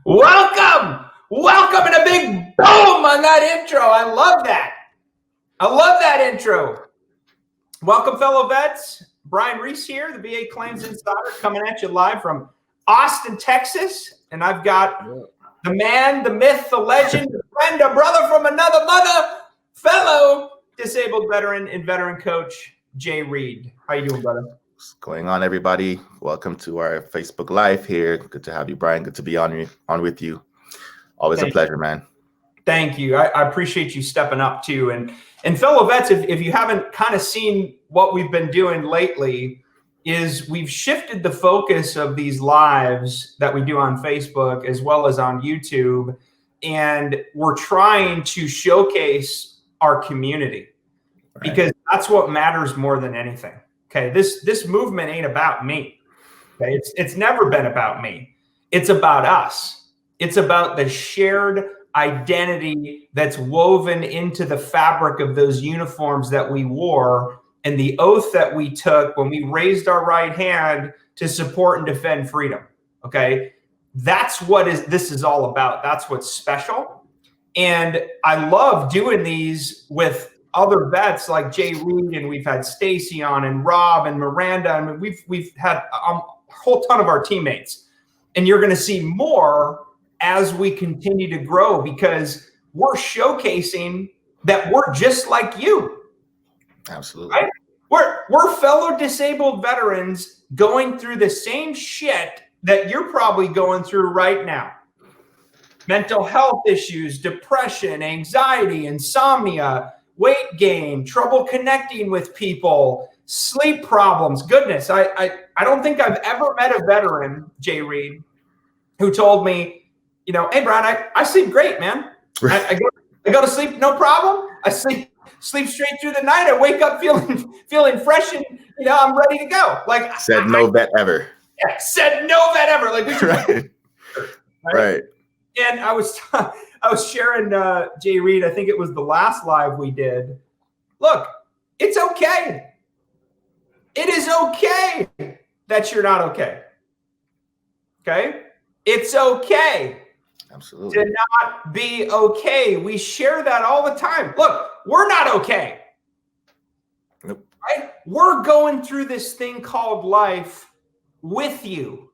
Welcome, and a big boom on that intro. I love that intro. Welcome, fellow vets. Brian Reese here, the VA Claims Insider, coming at you live from Austin, Texas. And I've got the man, the myth, the legend, the friend, a brother from another mother, fellow disabled veteran and veteran coach, Reid. How you doing, brother? What's going on, everybody? Welcome to our Facebook Live here. Good to have you, Brian. Good to be on with you. Always a pleasure, man. Thank you. I appreciate you stepping up too. And fellow vets, if you haven't kind of seen what we've been doing lately, is we've shifted the focus of these lives that we do on Facebook as well as on YouTube, and we're trying to showcase our community because that's what matters more than anything. Okay, this movement ain't about me. Okay, it's never been about me. It's about us. It's about the shared identity that's woven into the fabric of those uniforms that we wore and the oath that we took when we raised our right hand to support and defend freedom. Okay, that's what this is all about. That's what's special. And I love doing these with other vets like Reid, and we've had Stacy on, and Rob and Miranda, and we've had a whole ton of our teammates. And you're going to see more as we continue to grow because we're showcasing that we're just like you. Absolutely. Right? We're fellow disabled veterans going through the same shit that you're probably going through right now. Mental health issues, depression, anxiety, insomnia, weight gain, trouble connecting with people, sleep problems. Goodness, I don't think I've ever met a veteran, Reid, who told me, hey, Brian, I sleep great, man. I go to sleep, no problem. I sleep straight through the night. I wake up feeling fresh and I'm ready to go. Like said no vet ever. Yeah, said no vet ever. Like we should right. And I was sharing Reid, I think it was the last live we did. Look, it's okay. It is okay that you're not okay. Okay? It's okay. Absolutely. To not be okay. We share that all the time. Look, we're not okay. Nope. Right? We're going through this thing called life with you.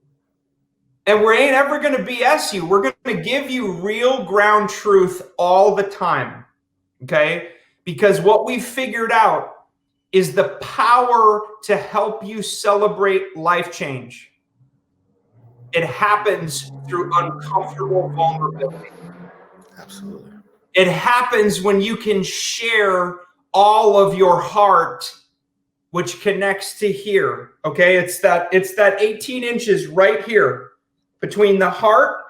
And we ain't ever going to BS you. We're going to give you real ground truth all the time. Okay? Because what we've figured out is the power to help you celebrate life change. It happens through uncomfortable vulnerability. Absolutely. It happens when you can share all of your heart, which connects to here. Okay? It's that 18 inches right here between the heart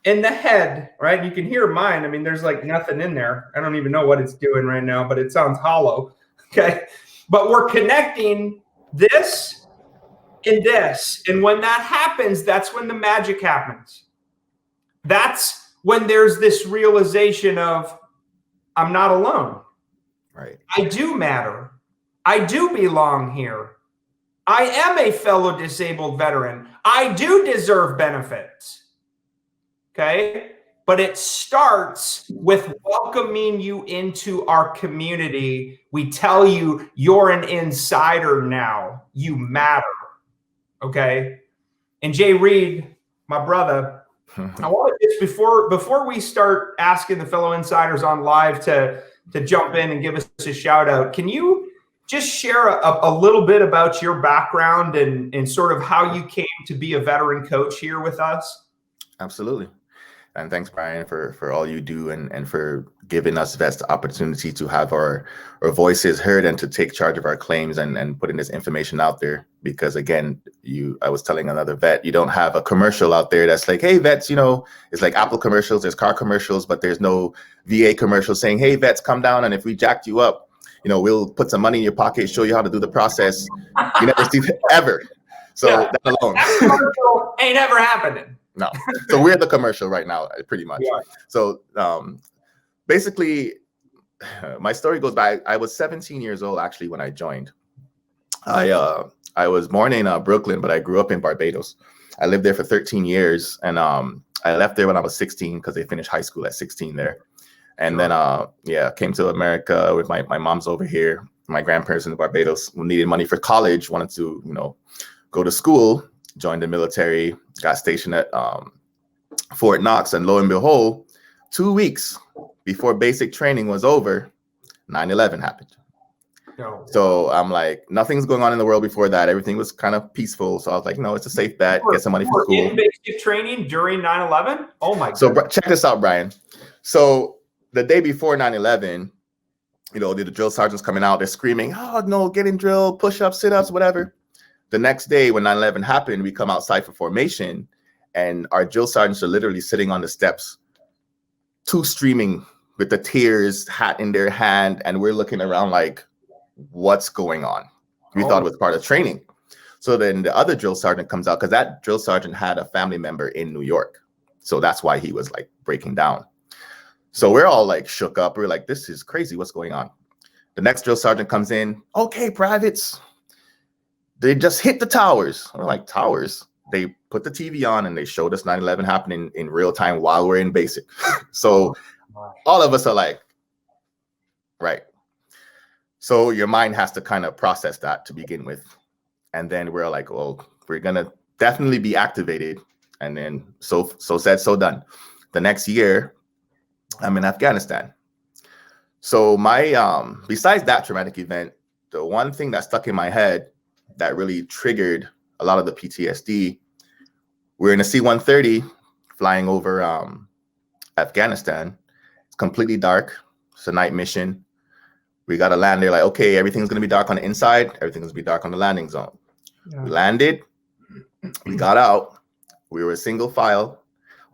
and the head, right? You can hear mine. I mean, there's like nothing in there. I don't even know what it's doing right now, but it sounds hollow. Okay. But we're connecting this and this. And when that happens, that's when the magic happens. That's when there's this realization of, I'm not alone. Right. I do matter. I do belong here. I am a fellow disabled veteran. I do deserve benefits. Okay? But it starts with welcoming you into our community. We tell you you're an insider now. You matter. Okay? And Reid, my brother, I want to just before we start asking the fellow insiders on live to jump in and give us a shout out, can you just share a little bit about your background and sort of how you came to be a veteran coach here with us? Absolutely. And thanks, Brian, for all you do and for giving us vets the opportunity to have our voices heard and to take charge of our claims and putting this information out there. Because again, I was telling another vet, you don't have a commercial out there that's like, hey, vets, it's like Apple commercials, there's car commercials, but there's no VA commercial saying, hey, vets, come down, and if we jacked you up, we'll put some money in your pocket, show you how to do the process. You never see that ever. So that alone. That commercial ain't ever happening. No. So we're the commercial right now, pretty much. Yeah. So basically, my story goes back. I was 17 years old, actually, when I joined. I was born in Brooklyn, but I grew up in Barbados. I lived there for 13 years, and I left there when I was 16 because they finished high school at 16 there. And then, came to America with my mom's over here. My grandparents in Barbados who needed money for college, wanted to, go to school, joined the military, got stationed at Fort Knox, and lo and behold, 2 weeks before basic training was over, 9/11 happened. No. So I'm like, nothing's going on in the world before that. Everything was kind of peaceful. So I was like, it's a safe bet. Get some money for school. In basic training during 9/11? Oh my God. So check this out, Brian. So the day before 9/11, the drill sergeants coming out, they're screaming, oh no, getting drilled, push-ups, sit-ups, whatever. The next day when 9/11 happened, we come outside for formation, and our drill sergeants are literally sitting on the steps, two streaming with the tears, hat in their hand, and we're looking around like, what's going on? We thought it was part of training. So then the other drill sergeant comes out, because that drill sergeant had a family member in New York. So that's why he was like breaking down. So we're all like shook up. We're like, this is crazy. What's going on? The next drill sergeant comes in. Okay, privates, they just hit the towers. We're like, towers? They put the TV on and they showed us 9/11 happening in real time while we're in basic. So all of us are like, right. So your mind has to kind of process that to begin with. And then we're like, well, we're going to definitely be activated. And then so said, so done. The next year, I'm in Afghanistan. So my, besides that traumatic event, the one thing that stuck in my head that really triggered a lot of the PTSD, we're in a C-130 flying over Afghanistan. It's completely dark. It's a night mission. We got to land there like, okay, everything's going to be dark on the inside. Everything's going to be dark on the landing zone. Yeah. We landed. We got out. We were a single file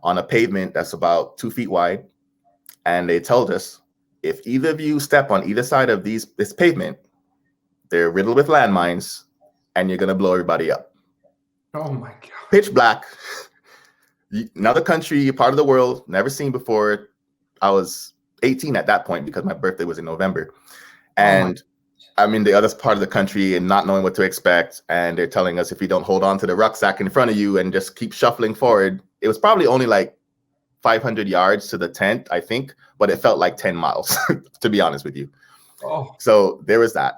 on a pavement that's about 2 feet wide. And they told us, if either of you step on either side of this pavement, they're riddled with landmines and you're going to blow everybody up. Oh my God. Pitch black. Another country, part of the world, never seen before. I was 18 at that point because my birthday was in November. And I'm in the other part of the country and not knowing what to expect. And they're telling us if you don't hold on to the rucksack in front of you and just keep shuffling forward, it was probably only like 500 yards to the tent, I think, but it felt like 10 miles, to be honest with you. Oh. So there was that.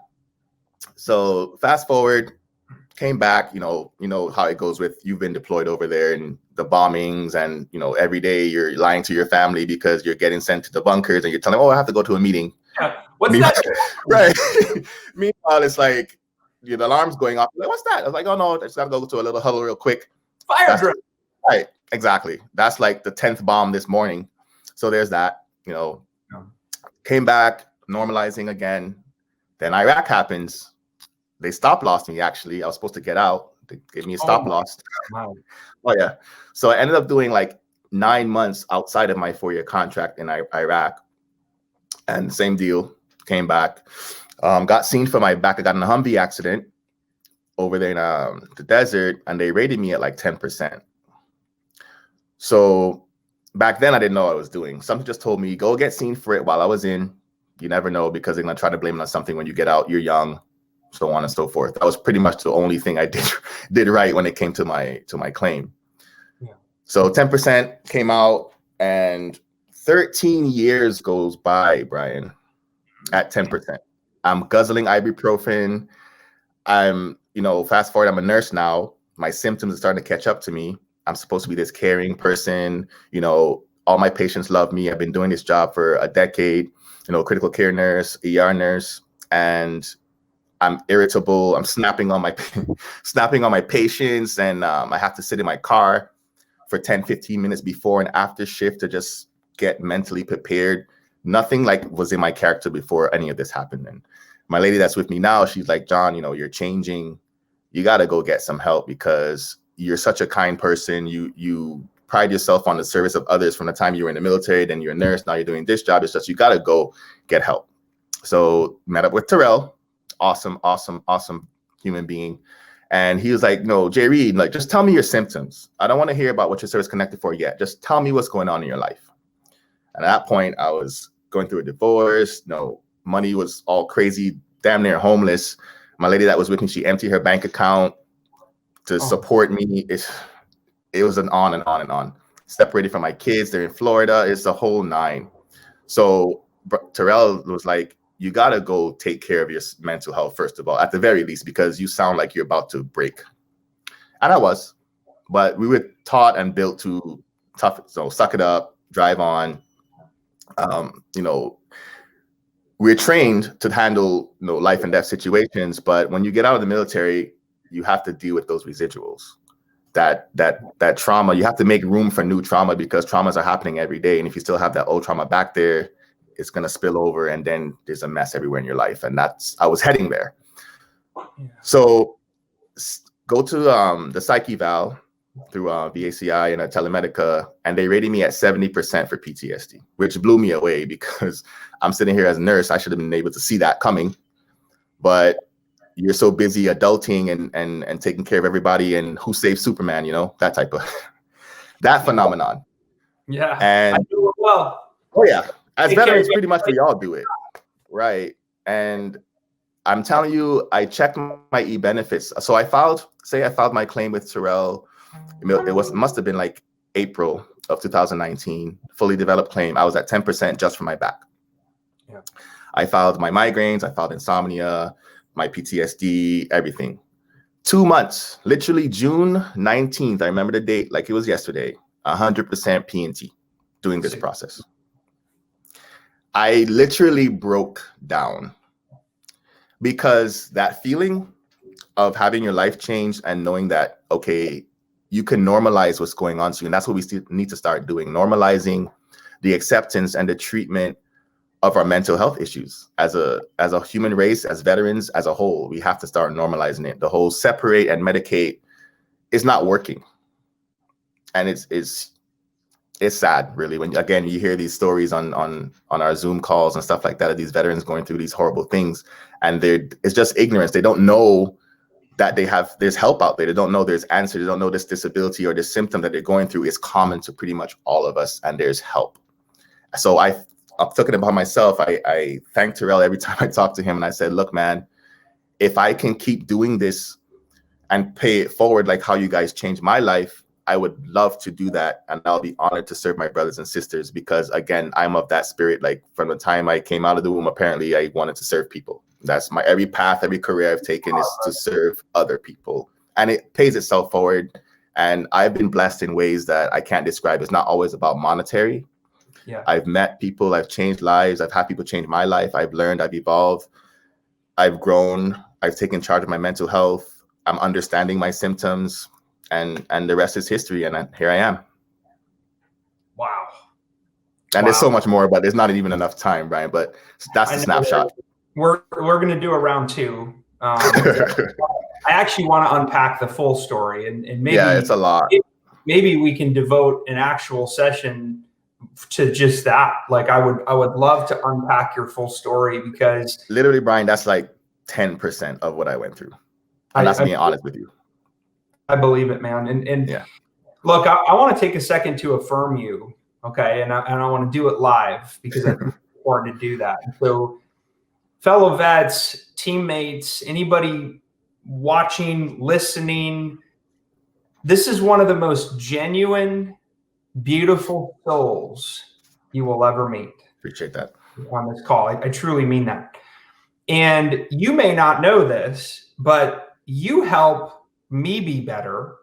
So fast forward, came back, you know how it goes with you've been deployed over there and the bombings and, every day you're lying to your family because you're getting sent to the bunkers and you're telling, I have to go to a meeting. Yeah. What's that? Right. Meanwhile, it's like the alarm's going off. Like, what's that? I was like, oh no, I just got to go to a little huddle real quick. Fire drill. Right. Exactly. That's like the 10th bomb this morning. So there's that, Came back, normalizing again. Then Iraq happens. They stop lost me, actually. I was supposed to get out. They gave me a stop loss. Wow. Oh, yeah. So I ended up doing like 9 months outside of my 4-year contract in Iraq. And same deal, came back. Got seen for my back. I got in a Humvee accident over there in the desert, and they rated me at like 10%. So back then, I didn't know what I was doing. Something just told me, go get seen for it while I was in. You never know, because they're going to try to blame it on something when you get out. You're young, so on and so forth. That was pretty much the only thing I did right when it came to my claim. Yeah. So 10% came out, and 13 years goes by, Brian, at 10%. I'm guzzling ibuprofen. I'm, fast forward, I'm a nurse now. My symptoms are starting to catch up to me. I'm supposed to be this caring person. All my patients love me. I've been doing this job for a decade, critical care nurse, ER nurse, and I'm irritable. I'm snapping on my patients, and I have to sit in my car for 10, 15 minutes before and after shift to just get mentally prepared. Nothing like was in my character before any of this happened. And my lady that's with me now, she's like, John, you're changing. You got to go get some help because you're such a kind person. You pride yourself on the service of others from the time you were in the military, then you're a nurse, now you're doing this job. It's just, you got to go get help. So met up with Terrell, awesome human being. And he was like, no, J. Reid, like, just tell me your symptoms. I don't want to hear about what your service connected for yet. Just tell me what's going on in your life. And at that point, I was going through a divorce. Money was all crazy, damn near homeless. My lady that was with me, she emptied her bank account to support me. it was an on and on and on. Separated from my kids, they're in Florida. It's the whole nine. So Terrell was like, you got to go take care of your mental health, first of all, at the very least, because you sound like you're about to break. And I was, but we were taught and built to suck it up, drive on. We're trained to handle, life and death situations. But when you get out of the military, you have to deal with those residuals. That trauma, you have to make room for new trauma, because traumas are happening every day. And if you still have that old trauma back there, it's going to spill over, and then there's a mess everywhere in your life. And I was heading there. Yeah. So go to the psych eval through VACI and Telemedica, and they rated me at 70% for PTSD, which blew me away, because I'm sitting here as a nurse. I should have been able to see that coming. But you're so busy adulting and taking care of everybody, and who saved Superman, that type of that phenomenon. Yeah. And I do it well. Oh yeah. As veterans, pretty much we all do it. Right. And I'm telling you, I checked my e-benefits. So I filed my claim with Terrell. It must have been like April of 2019, fully developed claim. I was at 10% just for my back. Yeah. I filed my migraines, I filed insomnia, my PTSD, everything. 2 months, literally June 19th. I remember the date like it was yesterday, 100% P&T doing this process. I literally broke down, because that feeling of having your life changed and knowing that, okay, you can normalize what's going on to you. And that's what we still need to start doing, normalizing the acceptance and the treatment of our mental health issues as a human race, as veterans, as a whole. We have to start normalizing it. The whole separate and medicate is not working. And it's sad, really, when again you hear these stories on our Zoom calls and stuff like that of these veterans going through these horrible things, and it's just ignorance. They don't know that there's help out there. They don't know there's answers. They don't know this disability or this symptom that they're going through is common to pretty much all of us, and there's help. So I'm talking about myself. I thank Terrell every time I talk to him, and I said, look, man, if I can keep doing this and pay it forward like how you guys changed my life, I would love to do that, and I'll be honored to serve my brothers and sisters, because again, I'm of that spirit. Like from the time I came out of the womb, apparently I wanted to serve people. That's every path, every career I've taken is to serve other people, and it pays itself forward. And I've been blessed in ways that I can't describe. It's not always about monetary. Yeah. I've met people, I've changed lives, I've had people change my life. I've learned, I've evolved, I've grown, I've taken charge of my mental health. I'm understanding my symptoms. And the rest is history, and here I am. Wow. And there's so much more, but there's not even enough time, Brian. But that's the snapshot. We're going to do a round two. I actually want to unpack the full story, and maybe it's a lot. Maybe we can devote an actual session to just that. Like I would love to unpack your full story, because literally, Brian, that's like 10% of what I went through. And that's being honest with you. I believe it, man. And yeah. Look, I want to take a second to affirm you, okay? And I want to do it live, because I think it's important to do that. So fellow vets, teammates, anybody watching, listening, this is one of the most genuine, beautiful souls you will ever meet. Appreciate that. On this call. I truly mean that. And you may not know this, but you help me be better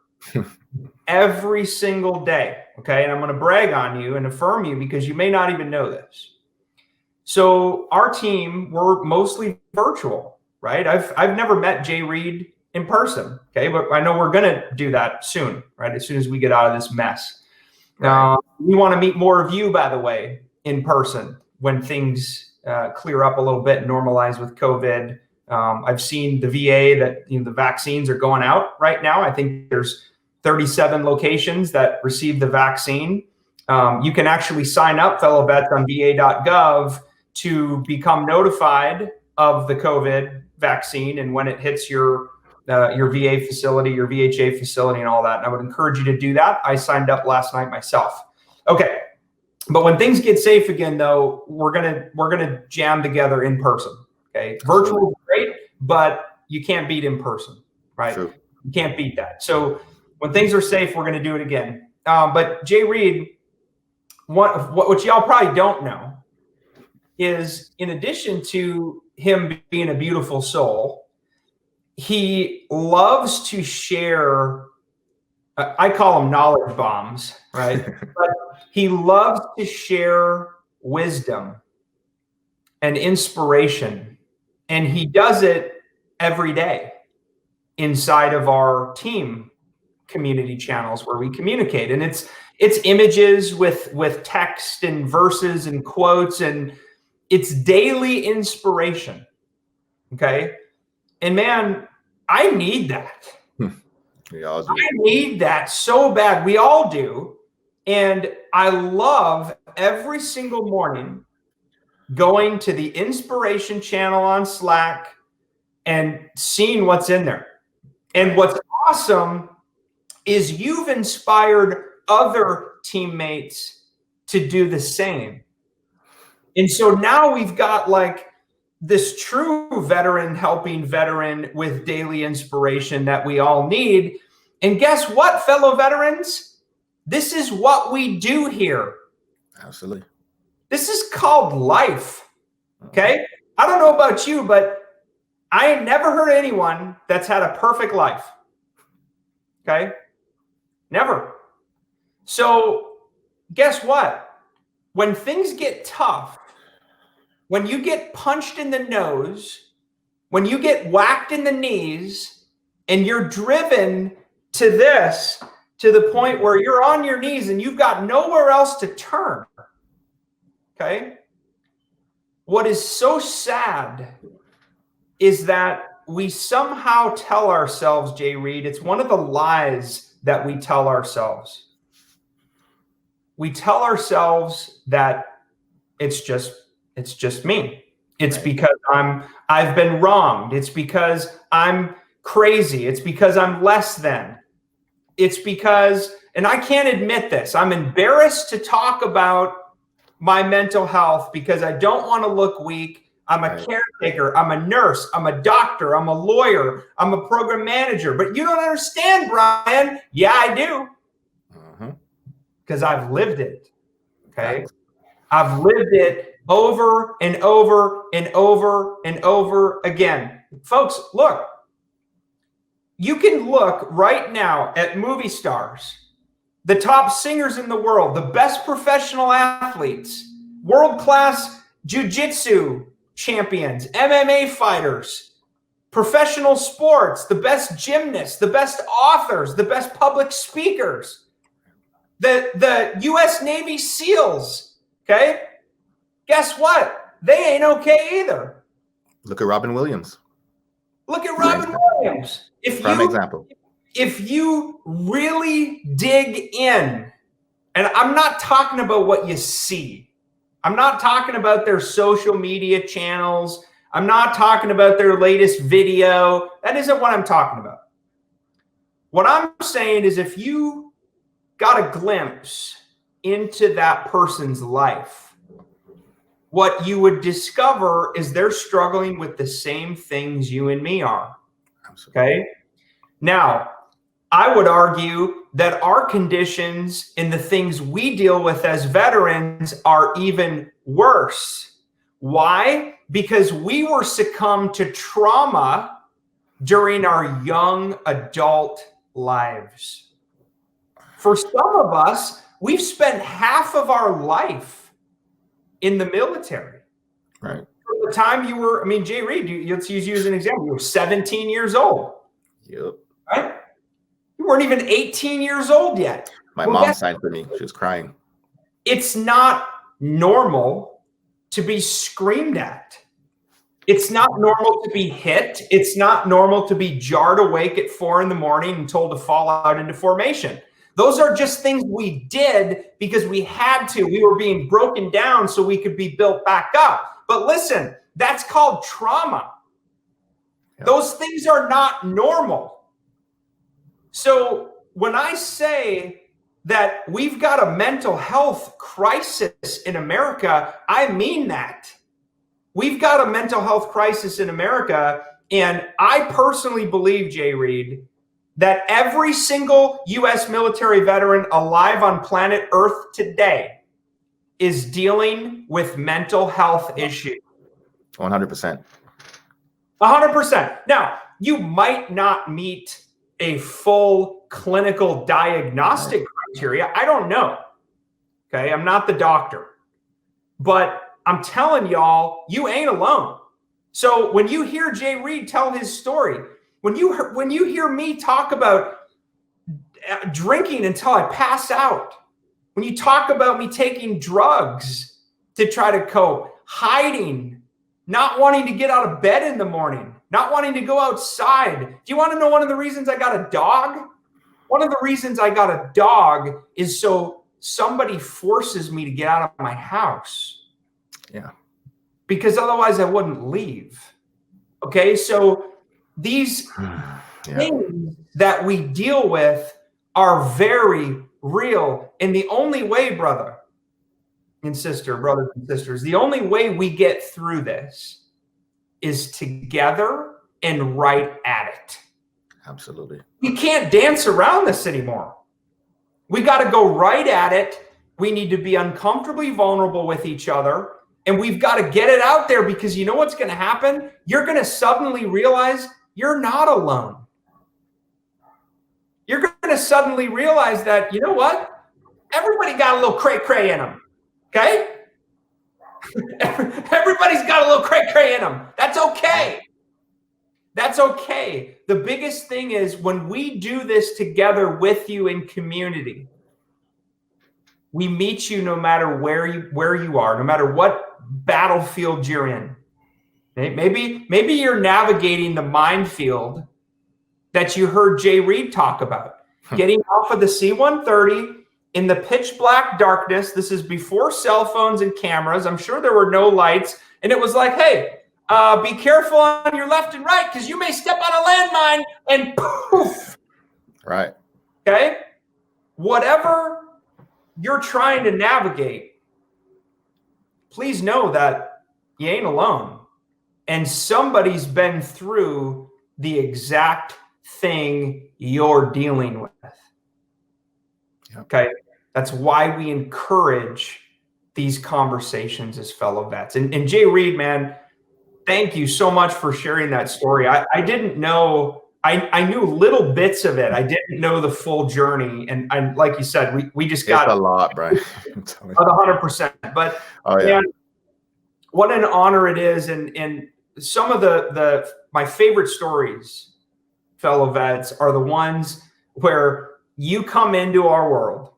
every single day. Okay. And I'm going to brag on you and affirm you, because you may not even know this. So our team, we're mostly virtual, right? I've never met Reid in person. Okay. But I know we're going to do that soon, right? As soon as we get out of this mess. Right. We want to meet more of you, by the way, in person when things clear up a little bit and normalize with COVID. I've seen the VA that the vaccines are going out right now. I think there's 37 locations that receive the vaccine. You can actually sign up, fellow vets, on VA.gov to become notified of the COVID vaccine and when it hits your VA facility, your VHA facility, and all that. And I would encourage you to do that. I signed up last night myself. Okay. But when things get safe again, though, we're gonna jam together in person. Okay, virtual is great, but you can't beat in person, right? True. You can't beat that. So When things are safe, we're going to do it again. But Jay Reid, what y'all probably don't know is, in addition to him being a beautiful soul, he loves to share, I call them knowledge bombs, right? But he loves to share wisdom and inspiration. And he does it every day inside of our team community channels where we communicate. And it's images with text and verses and quotes, and it's daily inspiration. Okay. And man, I need that. We all do. I need that so bad. We all do. And I love every single morning going to the inspiration channel on Slack and seeing what's in there. And what's awesome is you've inspired other teammates to do the same. And so now we've got like this true veteran helping veteran with daily inspiration that we all need. And guess what, fellow veterans? This is what we do here. Absolutely. This is called life. Okay. I don't know about you, but I ain't never heard of anyone that's had a perfect life. Okay. Never. So guess what? When things get tough, when you get punched in the nose, when you get whacked in the knees, and you're driven to the point where you're on your knees and you've got nowhere else to turn. Okay. What is so sad is that we somehow tell ourselves, Jay Reid, it's one of the lies that we tell ourselves. We tell ourselves that it's just me. It's because I've been wronged. It's because I'm crazy. It's because I'm less than. It's because, and I can't admit this, I'm embarrassed to talk about my mental health because I don't want to look weak. I'm a caretaker. I'm a nurse. I'm a doctor. I'm a lawyer. I'm a program manager. But you don't understand, Brian. Yeah, I do. Because I've lived it. Okay. I've lived it over and over and over and over again. Folks, look. You can look right now at movie stars, the top singers in the world, the best professional athletes, world-class jiu-jitsu champions, MMA fighters, professional sports, the best gymnasts, the best authors, the best public speakers, the U.S. Navy SEALs, okay? Guess what? They ain't okay either. Look at Robin Williams. Look at Robin Williams. If you really dig in, and I'm not talking about what you see. I'm not talking about their social media channels. I'm not talking about their latest video. That isn't what I'm talking about. What I'm saying is if you got a glimpse into that person's life, what you would discover is they're struggling with the same things you and me are. Okay. Now, I would argue that our conditions and the things we deal with as veterans are even worse. Why? Because we were succumbed to trauma during our young adult lives. For some of us, we've spent half of our life in the military. Right. From the time you were, Jay Reid, let's use you as an example. You were 17 years old. Yep. Right? You weren't even 18 years old yet. My mom signed for me. She was crying. It's not normal to be screamed at. It's not normal to be hit. It's not normal to be jarred awake at 4 a.m. and told to fall out into formation. Those are just things we did because we had to. We were being broken down so we could be built back up. But listen, that's called trauma. Yep. Those things are not normal. So when I say that we've got a mental health crisis in America, I mean that. We've got a mental health crisis in America, and I personally believe, Jay Reid, that every single U.S. military veteran alive on planet Earth today is dealing with mental health issues. 100%. 100%. Now, you might not meet a full clinical diagnostic criteria. I don't know. Okay, I'm not the doctor. But I'm telling y'all, you ain't alone. So when you hear Jay Reid tell his story, when you hear me talk about drinking until I pass out, when you talk about me taking drugs to try to cope, hiding, not wanting to get out of bed in the morning, not wanting to go outside. Do you want to know one of the reasons I got a dog? One of the reasons I got a dog is so somebody forces me to get out of my house. Yeah. Because otherwise I wouldn't leave. Okay, so these things that we deal with are very real. And the only way, brothers and sisters, the only way we get through this is together and right at it. Absolutely. We can't dance around this anymore. We got to go right at it. We need to be uncomfortably vulnerable with each other. And we've got to get it out there, because you know what's going to happen? You're going to suddenly realize you're not alone. You're going to suddenly realize that, you know what? Everybody got a little cray-cray in them. Okay? Everybody's got a little cray-cray in them. That's okay. That's okay. The biggest thing is when we do this together with you in community, we meet you no matter where you are, no matter what battlefield you're in. Okay? Maybe you're navigating the minefield that you heard Jay Reid talk about. Getting off of the C-130 in the pitch black darkness. This is before cell phones and cameras. I'm sure there were no lights. And it was like, hey, be careful on your left and right, because you may step on a landmine and poof. Right. Okay? Whatever you're trying to navigate, please know that you ain't alone. And somebody's been through the exact thing you're dealing with. Yep. Okay? That's why we encourage these conversations as fellow vets. And Jay Reid, man, thank you so much for sharing that story. I didn't know, I knew little bits of it. I didn't know the full journey. And like you said, we just got a lot, Brian. 100%. But man, what an honor it is. And some of my favorite stories, fellow vets, are the ones where you come into our world.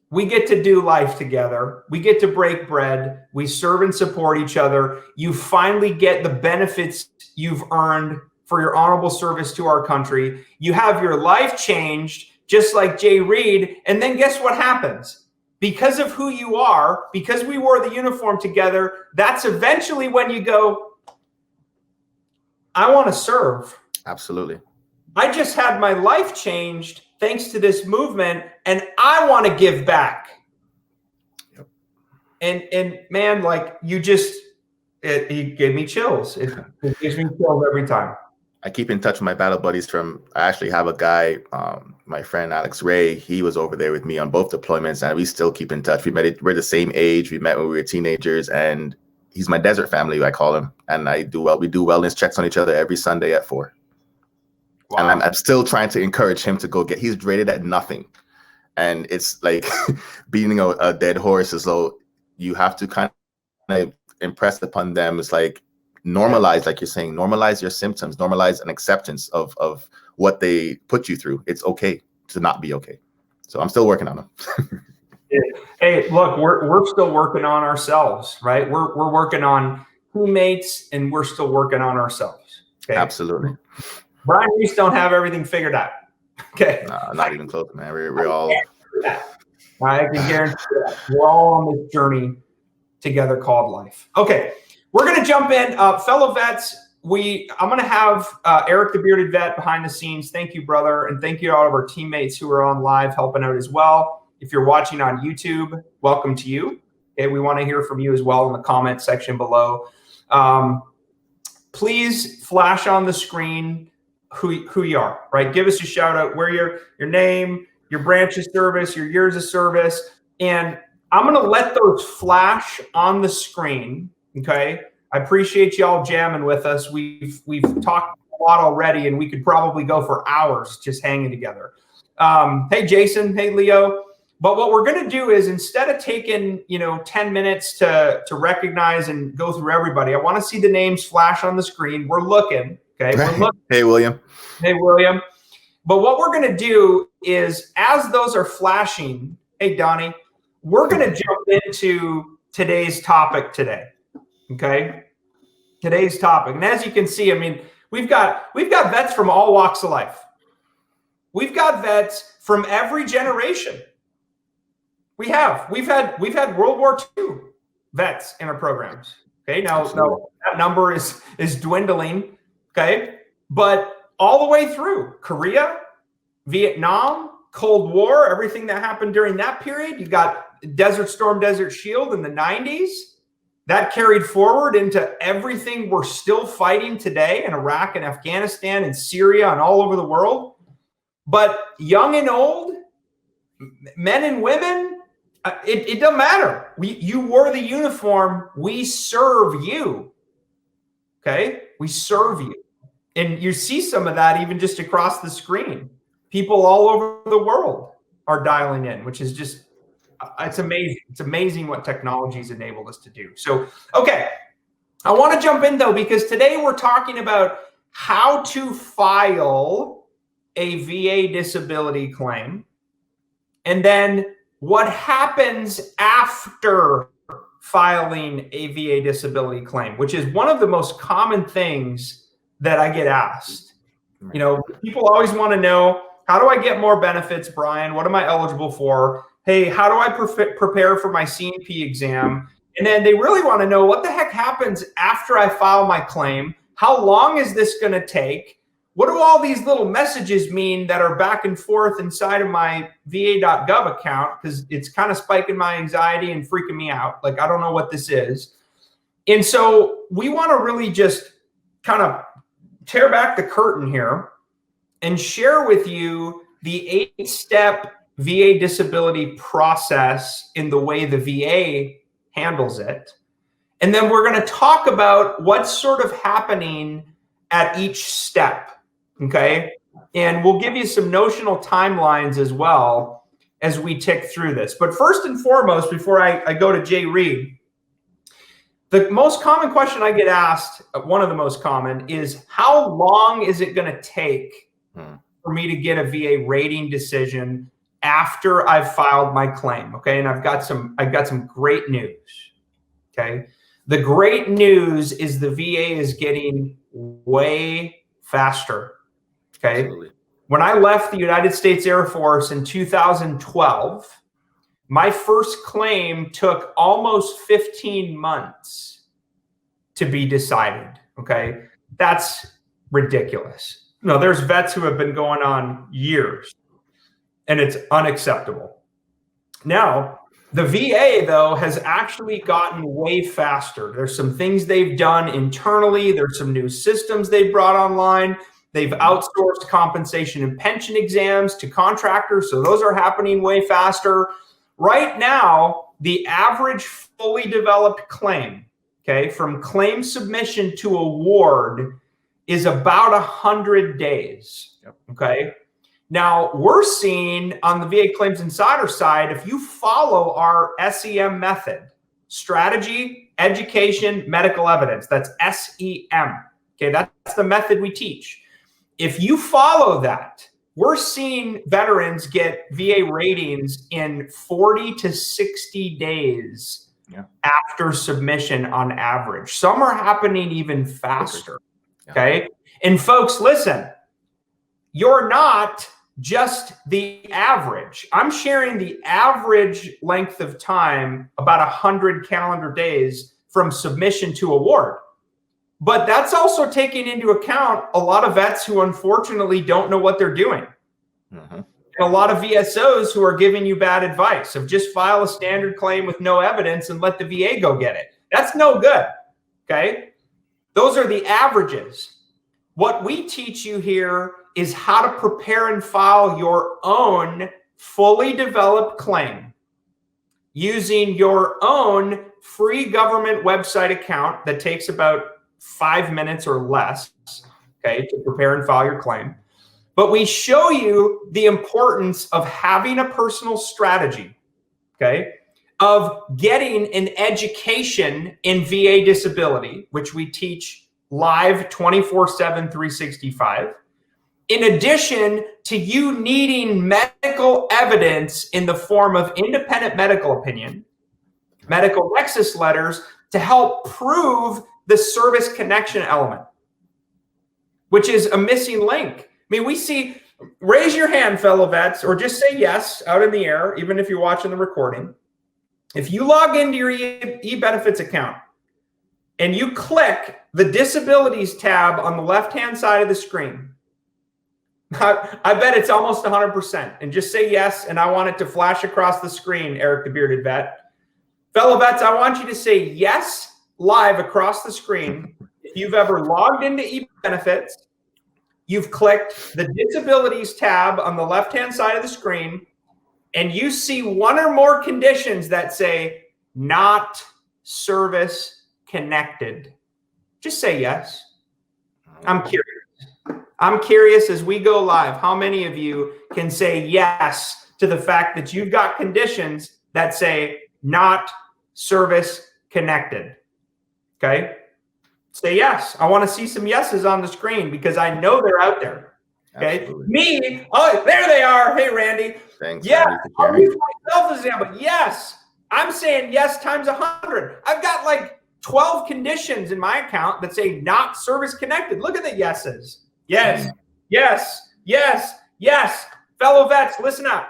We get to do life together. We get to break bread. We serve and support each other. You finally get the benefits you've earned for your honorable service to our country. You have your life changed, just like Jay Reid. And then guess what happens? Because of who you are, because we wore the uniform together, that's eventually when you go, I want to serve. Absolutely. I just had my life changed thanks to this movement, and I want to give back. Yep. And man, like it gave me chills. It gives me chills every time. I keep in touch with my battle buddies I actually have a guy, my friend Alex Ray, he was over there with me on both deployments, and we still keep in touch. We're the same age. We met when we were teenagers, and he's my desert family, I call him. And we do wellness checks on each other every Sunday at 4. Wow. And I'm still trying to encourage him to go he's rated at nothing. And it's like beating a dead horse. So you have to kind of impress upon them. It's like normalize, like you're saying, normalize your symptoms, normalize an acceptance of what they put you through. It's okay to not be okay. So I'm still working on them. Hey, look, we're still working on ourselves, right? We're working on teammates, and we're still working on ourselves. Okay? Absolutely. Brian and Reese don't have everything figured out. Okay. No, not even close, man. We're all. I can guarantee that. We're all on this journey together called life. Okay. We're going to jump in. Fellow vets, I'm going to have Eric the Bearded Vet behind the scenes. Thank you, brother. And thank you to all of our teammates who are on live helping out as well. If you're watching on YouTube, welcome to you. Okay. We want to hear from you as well in the comment section below. Please flash on the screen who you are, right? Give us a shout out, where your name, your branch of service, your years of service, and I'm going to let those flash on the screen. Okay. I appreciate y'all jamming with us. We've talked a lot already, and we could probably go for hours just hanging together. Hey, Jason. Hey, Leo. But what we're going to do is, instead of taking 10 minutes to recognize and go through everybody, I want to see the names flash on the screen. We're looking. Okay. We're looking. Hey, William. Hey, William. But what we're going to do is, as those are flashing, hey, Donnie, we're going to jump into today's topic today. Okay. Today's topic. And as you can see, I mean, we've got vets from all walks of life. We've got vets from every generation. We've had World War II vets in our programs. Okay. Now that number is dwindling. Okay. But all the way through Korea, Vietnam, Cold War, everything that happened during that period. You got Desert Storm, Desert Shield in the 90s. That carried forward into everything we're still fighting today in Iraq and Afghanistan and Syria and all over the world. But young and old, men and women, it doesn't matter. You wore the uniform. We serve you. Okay? We serve you. And you see some of that even just across the screen. People all over the world are dialing in, which is just, it's amazing. It's amazing what technology's enabled us to do. So, okay, I want to jump in though, because today we're talking about how to file a VA disability claim, and then what happens after filing a VA disability claim, which is one of the most common things that I get asked. People always want to know, how do I get more benefits, Brian? What am I eligible for? Hey, how do I prepare for my CNP exam? And then they really want to know, what the heck happens after I file my claim? How long is this going to take? What do all these little messages mean that are back and forth inside of my VA.gov account? Because it's kind of spiking my anxiety and freaking me out. Like, I don't know what this is. And so we want to really just kind of tear back the curtain here and share with you the 8-step VA disability process in the way the VA handles it. And then we're going to talk about what's sort of happening at each step. Okay. And we'll give you some notional timelines as well as we tick through this. But first and foremost, before I go to Jay Reid, the most common question I get asked, one of the most common, is how long is it going to take for me to get a VA rating decision after I've filed my claim? Okay. And I've got some great news. Okay. The great news is the VA is getting way faster. Okay. Absolutely. When I left the United States Air Force in 2012, my first claim took almost 15 months to be decided. Okay. That's ridiculous. No, there's vets who have been going on years, and it's unacceptable. Now, the VA, though, has actually gotten way faster. There's some things they've done internally. There's some new systems they've brought online. They've outsourced compensation and pension exams to contractors, so those are happening way faster. Right now, the average fully developed claim, okay, from claim submission to award is about 100 days, okay? Now, we're seeing on the VA Claims Insider side, if you follow our SEM method, strategy, education, medical evidence, that's SEM, okay? That's the method we teach. If you follow that, we're seeing veterans get VA ratings in 40 to 60 days after submission on average. Some are happening even faster, okay? And folks, listen, you're not just the average. I'm sharing the average length of time, about 100 calendar days from submission to award. But that's also taking into account a lot of vets who unfortunately don't know what they're doing. And a lot of VSOs who are giving you bad advice of just file a standard claim with no evidence and let the VA go get it. That's no good, okay? Those are the averages. What we teach you here is how to prepare and file your own fully developed claim using your own free government website account that takes about 5 minutes or less, okay, to prepare and file your claim. But we show you the importance of having a personal strategy, okay, of getting an education in VA disability, which we teach live 24/7, 365. In addition to you needing medical evidence in the form of independent medical opinion, medical nexus letters to help prove the service connection element, which is a missing link. I mean, we see, raise your hand, fellow vets, or just say yes out in the air, even if you're watching the recording. If you log into your e-benefits account and you click the disabilities tab on the left-hand side of the screen, I bet it's almost 100%. And just say yes, and I want it to flash across the screen, Eric the Bearded Vet. Fellow vets, I want you to say yes live across the screen. If you've ever logged into e-benefits, you've clicked the disabilities tab on the left-hand side of the screen, and you see one or more conditions that say not service connected. Just say yes. I'm curious. I'm curious as we go live, how many of you can say yes to the fact that you've got conditions that say not service connected? Okay. Say yes. I want to see some yeses on the screen because I know they're out there. Okay. Absolutely. Me. Oh, there they are. Hey, Randy. Thanks. Yeah. I'll use myself as an example. Yes. I'm saying yes times 100. I've got like 12 conditions in my account that say not service connected. Look at the yeses. Yes, yes, yes, yes. Fellow vets, listen up.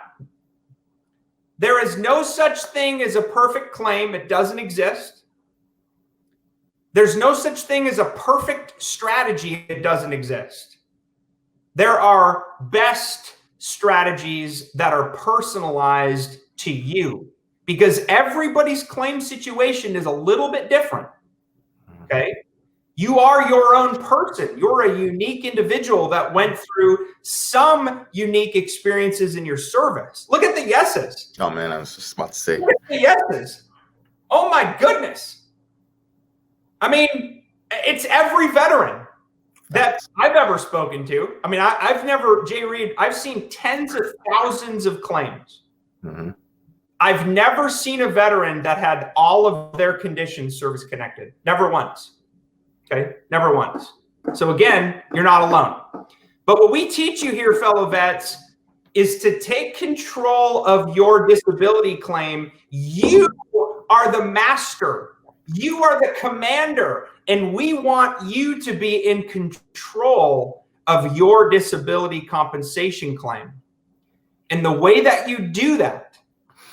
There is no such thing as a perfect claim. It doesn't exist. There's no such thing as a perfect strategy. It doesn't exist. There are best strategies that are personalized to you because everybody's claim situation is a little bit different. Okay. You are your own person. You're a unique individual that went through some unique experiences in your service. Look at the yeses. Oh, man, I was just about to say. Look at the yeses. Oh, my goodness. I mean, it's every veteran that I've ever spoken to. I mean, I've never, Jay Reid, I've seen tens of thousands of claims. Mm-hmm. I've never seen a veteran that had all of their conditions service connected. Never once. Okay, never once. So again, you're not alone. But what we teach you here, fellow vets, is to take control of your disability claim. You are the master. You are the commander. And we want you to be in control of your disability compensation claim. And the way that you do that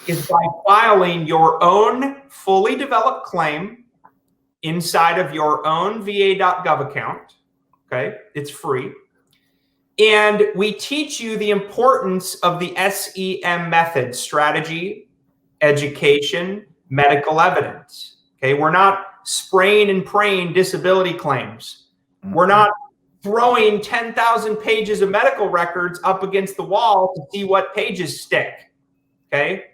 is by filing your own fully developed claim inside of your own VA.gov account. Okay, it's free. And we teach you the importance of the SEM method: strategy, education, medical evidence. Okay, we're not spraying and praying disability claims. We're not throwing 10,000 pages of medical records up against the wall to see what pages stick. Okay,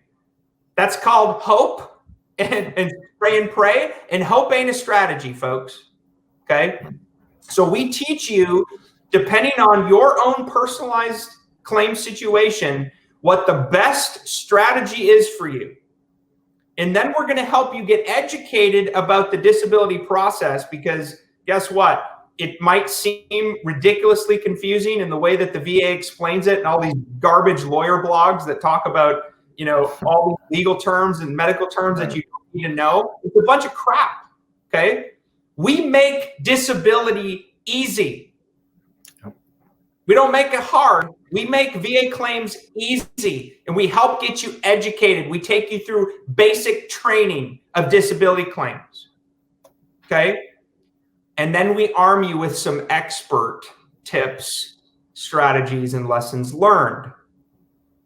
that's called hope and spray and pray, and hope ain't a strategy, folks. Okay, so we teach you, depending on your own personalized claim situation, what the best strategy is for you. And then we're going to help you get educated about the disability process, because guess what? It might seem ridiculously confusing in the way that the VA explains it, and all these garbage lawyer blogs that talk about, you know, all these legal terms and medical terms that you don't need to know. It's a bunch of crap. Okay. We make disability easy. We don't make it hard. We make VA claims easy, and we help get you educated. We take you through basic training of disability claims. Okay. And then we arm you with some expert tips, strategies, and lessons learned.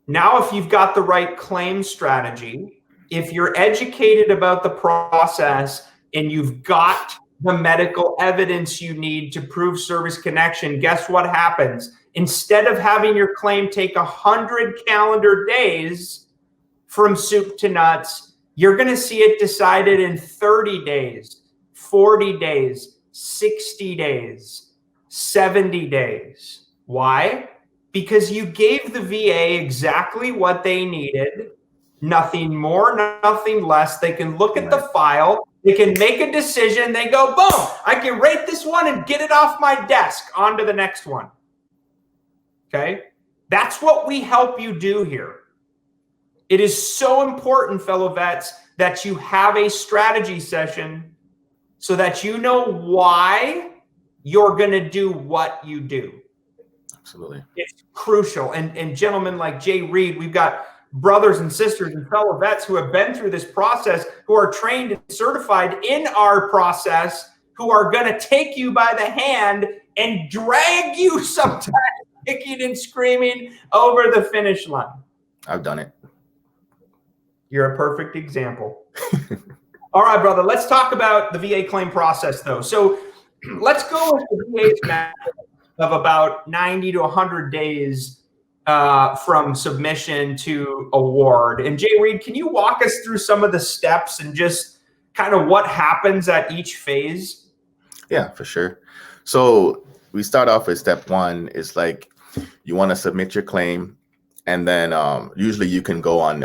Now, if you've got the right claim strategy, if you're educated about the process, and you've got the medical evidence you need to prove service connection, guess what happens? Instead of having your claim take 100 calendar days from soup to nuts, you're going to see it decided in 30 days, 40 days, 60 days, 70 days. Why? Because you gave the VA exactly what they needed, nothing more, nothing less. They can look at the file, they can make a decision, they go, boom, I can rate this one and get it off my desk, on to the next one. Okay? That's what we help you do here. It is so important, fellow vets, that you have a strategy session so that you know why you're going to do what you do. Absolutely. It's crucial. And gentlemen like Jay Reid, we've got brothers and sisters and fellow vets who have been through this process, who are trained and certified in our process, who are going to take you by the hand and drag you sometimes kicking and screaming over the finish line. I've done it. You're a perfect example. All right, brother, let's talk about the VA claim process, though. So let's go with the VA's method of about 90 to 100 days from submission to award. And Jay Reid, can you walk us through some of the steps and just kind of what happens at each phase? Yeah, for sure. So we start off with step one. Is like you want to submit your claim, and then usually you can go on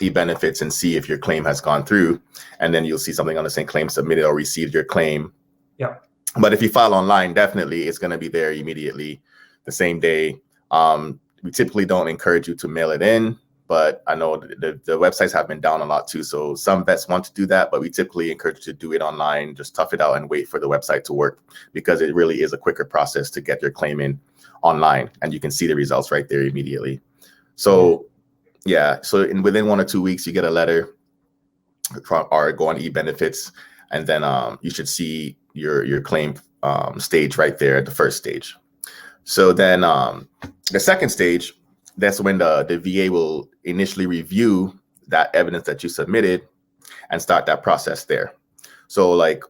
eBenefits and see if your claim has gone through, and then you'll see something on the same claim submitted or received your claim. Yeah. But if you file online, definitely it's going to be there immediately the same day. We typically don't encourage you to mail it in, but I know the websites have been down a lot too. So some vets want to do that, but we typically encourage you to do it online, just tough it out and wait for the website to work, because it really is a quicker process to get your claim in online, and you can see the results right there immediately. So yeah, so within 1 or 2 weeks, you get a letter or go on eBenefits, and then you should see your claim stage right there at the first stage. So then the second stage, that's when the VA will initially review that evidence that you submitted and start that process there. So like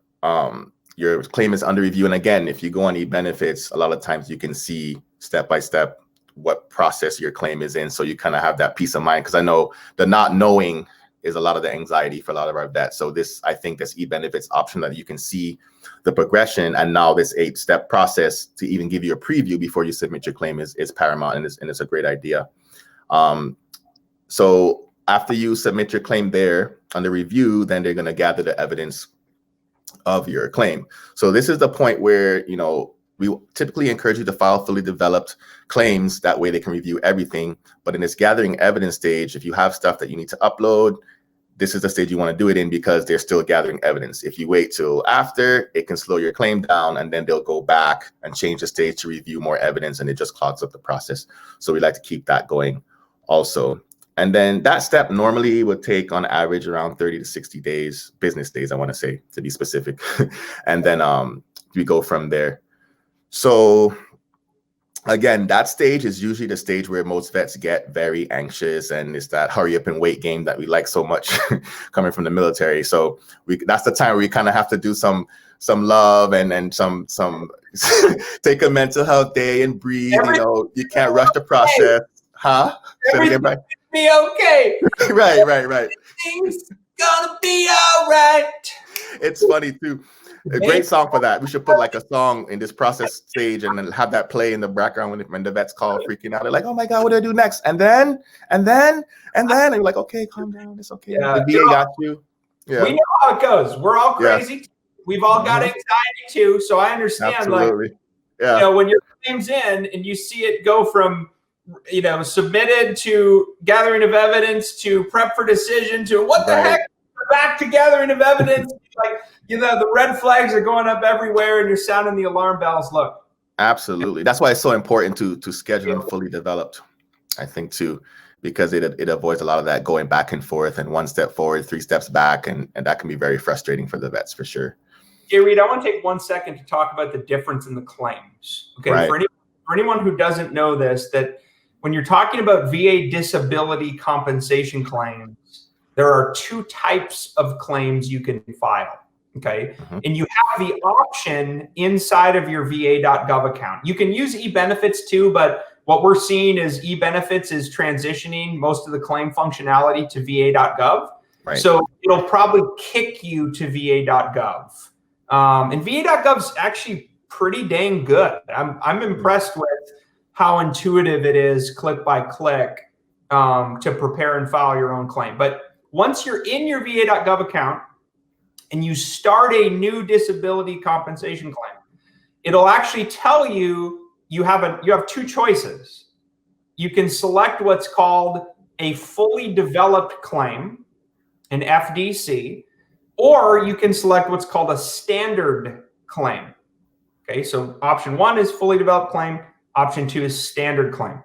your claim is under review. And again, if you go on eBenefits, a lot of times you can see step by step what process your claim is in. So you kind of have that peace of mind, because I know the not knowing is a lot of the anxiety for a lot of our vets. So I think this eBenefits option that you can see the progression, and now this 8-step process to even give you a preview before you submit your claim is paramount, and it's a great idea. So after you submit your claim there on the review, then they're going to gather the evidence of your claim. So this is the point where, we typically encourage you to file fully developed claims. That way they can review everything. But in this gathering evidence stage, if you have stuff that you need to upload, this is the stage you want to do it in, because they're still gathering evidence. If you wait till after, it can slow your claim down, and then they'll go back and change the stage to review more evidence, and it just clogs up the process. So we like to keep that going also. And then that step normally would take on average around 30 to 60 days, business days, I want to say, to be specific. And then we go from there. So again, that stage is usually the stage where most vets get very anxious, and it's that hurry up and wait game that we like so much coming from the military. So that's the time where we kind of have to do some love and some take a mental health day and breathe. You can't rush the process. Huh? Everything's gonna be okay. Right. Everything's gonna be all right. It's funny too. A great song for that. We should put like a song in this process stage and then have that play in the background when the vets call freaking out. They're like, oh my God, what do I do next? And then you're like, okay, calm down. It's okay. Yeah. The VA got you. Yeah. We know how it goes. We're all crazy. Yeah. We've all got anxiety too. So I understand. Absolutely. When your claim's in and you see it go from, submitted to gathering of evidence to prep for decision to what the heck, back to gathering of evidence. Like, the red flags are going up everywhere, and you're sounding the alarm bells. Look. Absolutely. That's why it's so important to schedule them fully developed, I think, too, because it avoids a lot of that going back and forth and 1 step forward, 3 steps back. And that can be very frustrating for the vets, for sure. Hey, Reid, I want to take 1 second to talk about the difference in the claims. Okay. Right. For anyone who doesn't know this, that when you're talking about VA disability compensation claims, there are 2 types of claims you can file. Okay. And you have the option inside of your VA.gov account. You can use eBenefits too, but what we're seeing is eBenefits is transitioning most of the claim functionality to VA.gov. Right. So it'll probably kick you to VA.gov. And VA.gov is actually pretty dang good. I'm impressed with how intuitive it is, click by click, to prepare and file your own claim. But once you're in your VA.gov account, and you start a new disability compensation claim, it'll actually tell you you have two choices. You can select what's called a fully developed claim, an FDC, or you can select what's called a standard claim. Okay, so option 1 is fully developed claim, option 2 is standard claim.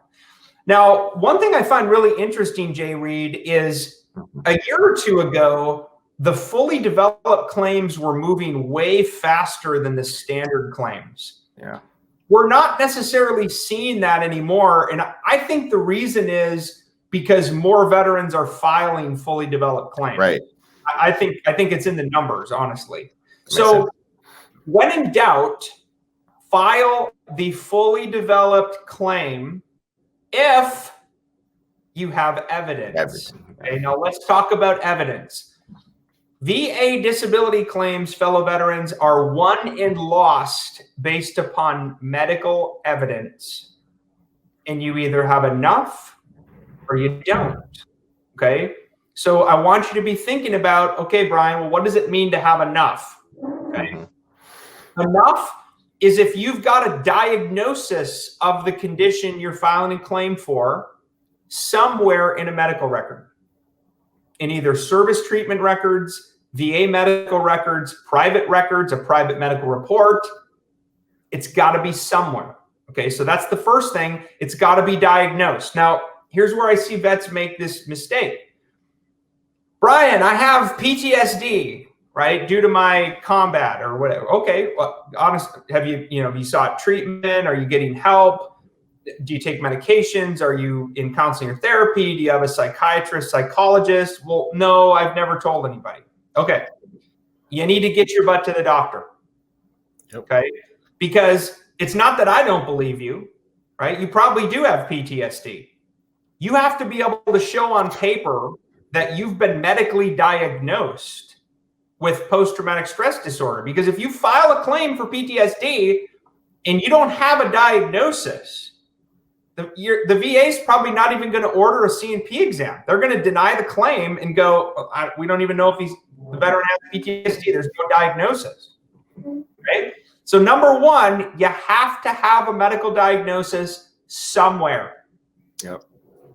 Now, one thing I find really interesting, Reid, is a year or two ago, the fully developed claims were moving way faster than the standard claims. Yeah. We're not necessarily seeing that anymore. And I think the reason is because more veterans are filing fully developed claims. Right. I think it's in the numbers, honestly. So when in doubt, file the fully developed claim if you have evidence. Okay, now let's talk about evidence. VA disability claims, fellow veterans, are won and lost based upon medical evidence. And you either have enough or you don't. Okay? So I want you to be thinking about, okay, Brian, well, what does it mean to have enough? Okay. Enough is if you've got a diagnosis of the condition you're filing a claim for somewhere in a medical record, in either service treatment records, VA medical records, a private medical report. It's got to be somewhere. Okay, so that's the first thing. It's got to be diagnosed. Now, here's where I see vets make this mistake. Brian, I have PTSD, right, due to my combat or whatever. Okay, well, honestly, have you sought treatment? Are you getting help? Do you take medications? Are you in counseling or therapy? Do you have a psychiatrist, psychologist? Well, no, I've never told anybody. Okay. You need to get your butt to the doctor. Yep. Okay. Because it's not that I don't believe you, right? You probably do have PTSD. You have to be able to show on paper that you've been medically diagnosed with post-traumatic stress disorder. Because if you file a claim for PTSD and you don't have a diagnosis, the VA is probably not even going to order a C&P exam. They're going to deny the claim and go, we don't even know if the veteran has PTSD. There's no diagnosis. Right? So number 1, you have to have a medical diagnosis somewhere. Yep.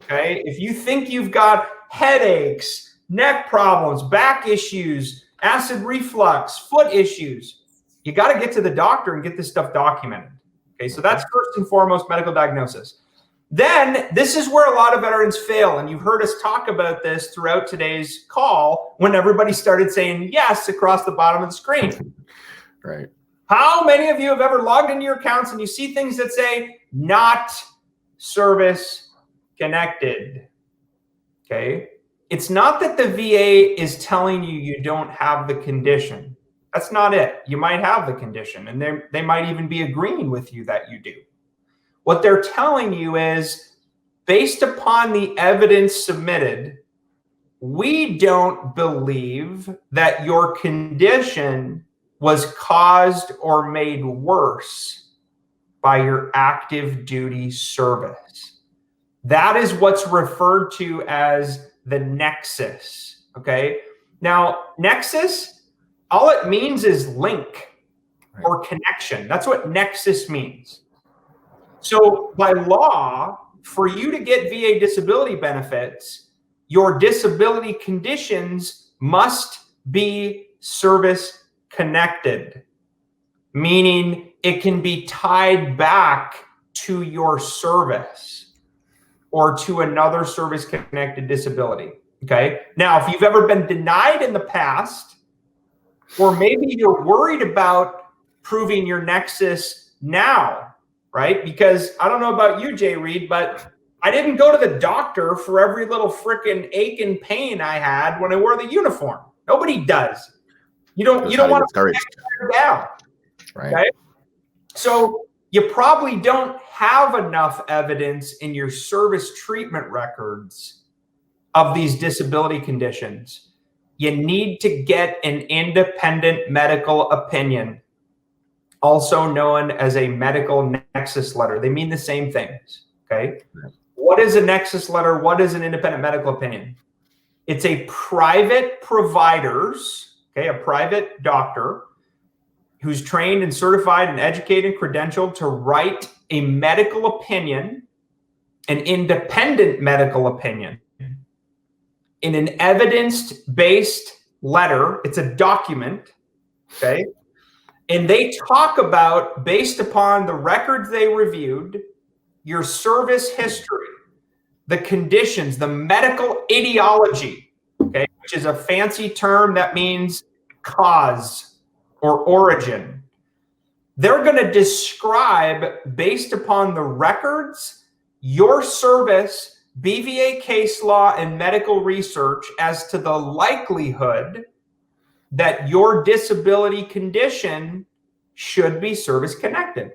Okay. If you think you've got headaches, neck problems, back issues, acid reflux, foot issues, you got to get to the doctor and get this stuff documented. Okay. So that's first and foremost medical diagnosis. Then this is where a lot of veterans fail. And you've heard us talk about this throughout today's call when everybody started saying yes across the bottom of the screen. Right. How many of you have ever logged into your accounts and you see things that say not service connected? Okay. It's not that the VA is telling you don't have the condition. That's not it. You might have the condition and they might even be agreeing with you that you do. What they're telling you is, based upon the evidence submitted, we don't believe that your condition was caused or made worse by your active duty service. That is what's referred to as the nexus. Okay. Now, nexus, all it means is link or connection. That's what nexus means. So by law, for you to get VA disability benefits, your disability conditions must be service connected, meaning it can be tied back to your service or to another service connected disability. Okay. Now, if you've ever been denied in the past, or maybe you're worried about proving your nexus now, right? Because I don't know about you, Reid, but I didn't go to the doctor for every little frickin' ache and pain I had when I wore the uniform. Nobody does. You don't want to discouraged. down. Right. Okay? So you probably don't have enough evidence in your service treatment records of these disability conditions. You need to get an independent medical opinion, also known as a medical nexus letter. They mean the same things, okay? What is a nexus letter? What is an independent medical opinion? It's a private provider's, okay, a private doctor who's trained and certified and educated and credentialed to write a medical opinion, an independent medical opinion, in an evidence-based letter. It's a document, okay? And they talk about, based upon the records they reviewed, your service history, the conditions, the medical etiology, okay, which is a fancy term that means cause or origin. They're going to describe, based upon the records, your service, BVA case law, and medical research as to the likelihood that your disability condition should be service connected.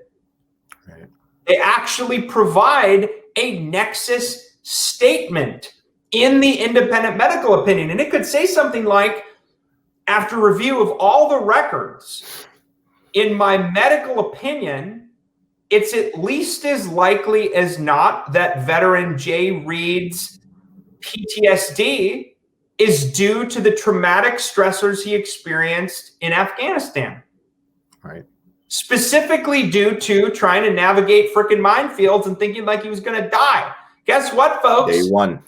Right. They actually provide a nexus statement in the independent medical opinion. And it could say something like, after review of all the records, in my medical opinion, it's at least as likely as not that veteran J. Reid's PTSD is due to the traumatic stressors he experienced in Afghanistan. Right. Specifically due to trying to navigate frickin' minefields and thinking like he was going to die. Guess what, folks? Day one.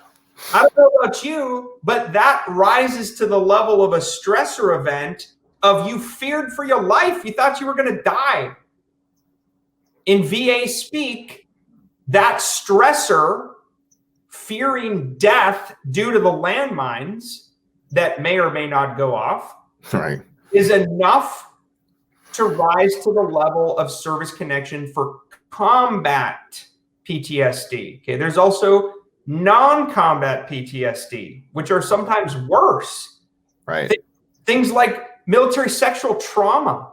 I don't know about you, but that rises to the level of a stressor event of you feared for your life. You thought you were going to die. In VA speak, that stressor, fearing death due to the landmines that may or may not go off, right, is enough to rise to the level of service connection for combat PTSD. Okay, there's also non-combat PTSD, which are sometimes worse. Right. Things like military sexual trauma,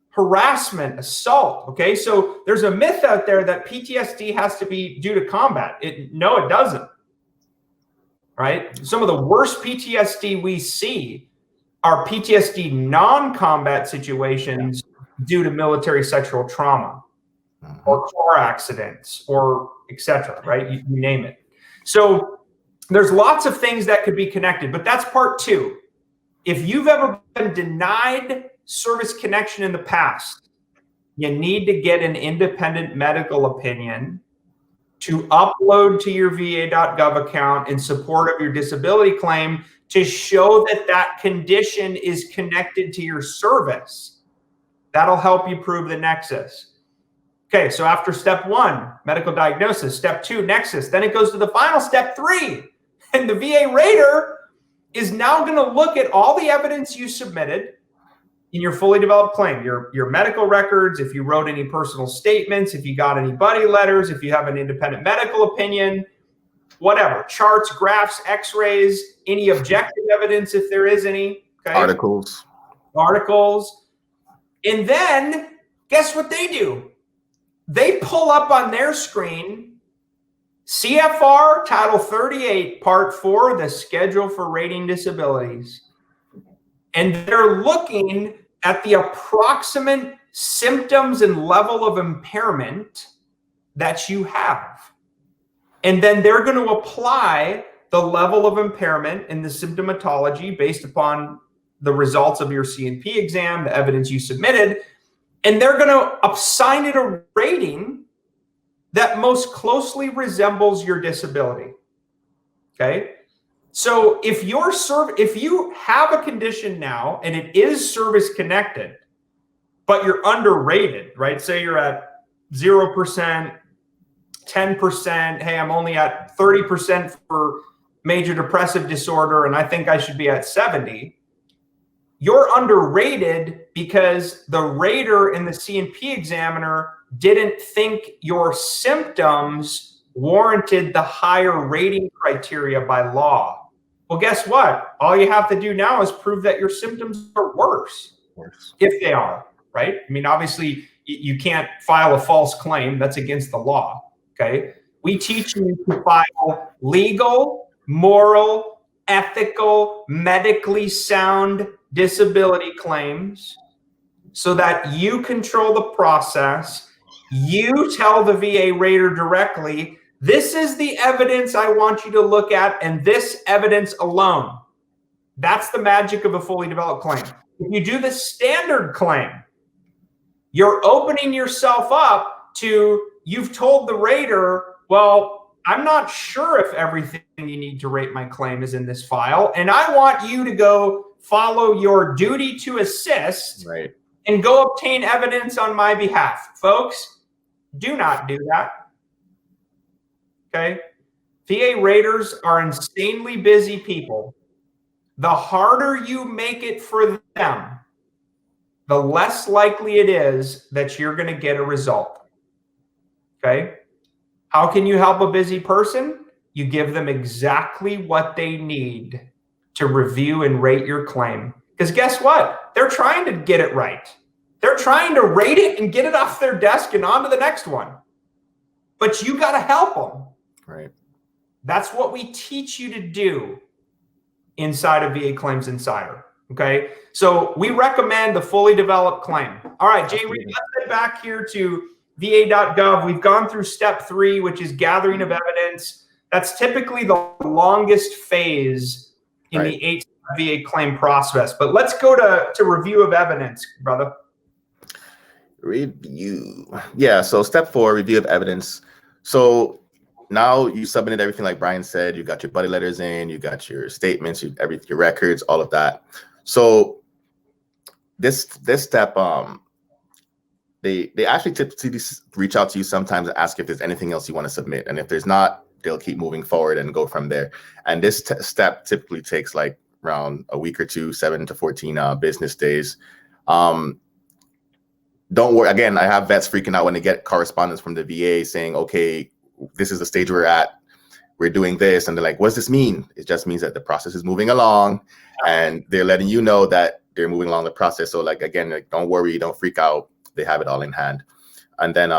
harassment, assault. Okay, so there's a myth out there that PTSD has to be due to combat. No, it doesn't. Right? Some of the worst PTSD we see are PTSD non-combat situations due to military sexual trauma or car accidents or etc. Right? You name it. So there's lots of things that could be connected, but that's part two. If you've ever been denied service connection in the past, you need to get an independent medical opinion to upload to your VA.gov account in support of your disability claim to show that that condition is connected to your service. That'll help you prove the nexus. Okay, so after step one, medical diagnosis, step two, nexus, then it goes to the final step three. And the VA rater is now going to look at all the evidence you submitted in your fully developed claim, your medical records, if you wrote any personal statements, if you got any buddy letters, if you have an independent medical opinion, whatever, charts, graphs, x-rays, any objective evidence if there is any. Okay? Articles. And then guess what they do? They pull up on their screen CFR Title 38, Part 4, the Schedule for Rating Disabilities. And they're looking at the approximate symptoms and level of impairment that you have. And then they're going to apply the level of impairment and the symptomatology based upon the results of your C&P exam, the evidence you submitted, and they're going to assign it a rating that most closely resembles your disability. Okay? So if you have a condition now and it is service connected, but you're underrated, right? Say you're at 0%, 10%, hey, I'm only at 30% for major depressive disorder and I think I should be at 70. You're underrated because the rater and the C&P examiner didn't think your symptoms warranted the higher rating criteria by law. Well, guess what? All you have to do now is prove that your symptoms are worse. If they are, right? I mean, obviously, you can't file a false claim. That's against the law, okay? We teach you to file legal, moral, ethical, medically sound disability claims so that you control the process. You tell the VA rater directly, this is the evidence I want you to look at, and this evidence alone. That's the magic of a fully developed claim. If you do the standard claim, you're opening yourself up to, you've told the rater, well, I'm not sure if everything you need to rate my claim is in this file, and I want you to go follow your duty to assist and go obtain evidence on my behalf. Folks, do not do that. Okay? VA raters are insanely busy people. The harder you make it for them, the less likely it is that you're going to get a result. Okay? How can you help a busy person? You give them exactly what they need to review and rate your claim. Because guess what? They're trying to get it right. They're trying to rate it and get it off their desk and on to the next one. But you got to help them. Right. That's what we teach you to do inside of VA Claims Insider. Okay. So we recommend the fully developed claim. All right, Jay Reid, let's get back here to VA.gov. We've gone through step 3, which is gathering of evidence. That's typically the longest phase in the 8 VA claim process. But let's go to review of evidence, brother. Review. Yeah. So step 4, review of evidence. So now you submitted everything like Brian said. You got your buddy letters in, you got your statements, your records, all of that. So this step, they actually typically reach out to you sometimes and ask if there's anything else you want to submit, and if there's not, they'll keep moving forward and go from there. And this step typically takes like around a week or two, 7 to 14 business days. Don't worry. Again, I have vets freaking out when they get correspondence from the VA saying, okay, this is the stage we're at. We're doing this. And they're like, what does this mean? It just means that the process is moving along, and they're letting you know that they're moving along the process. So like, again, like, don't worry, don't freak out. They have it all in hand. And then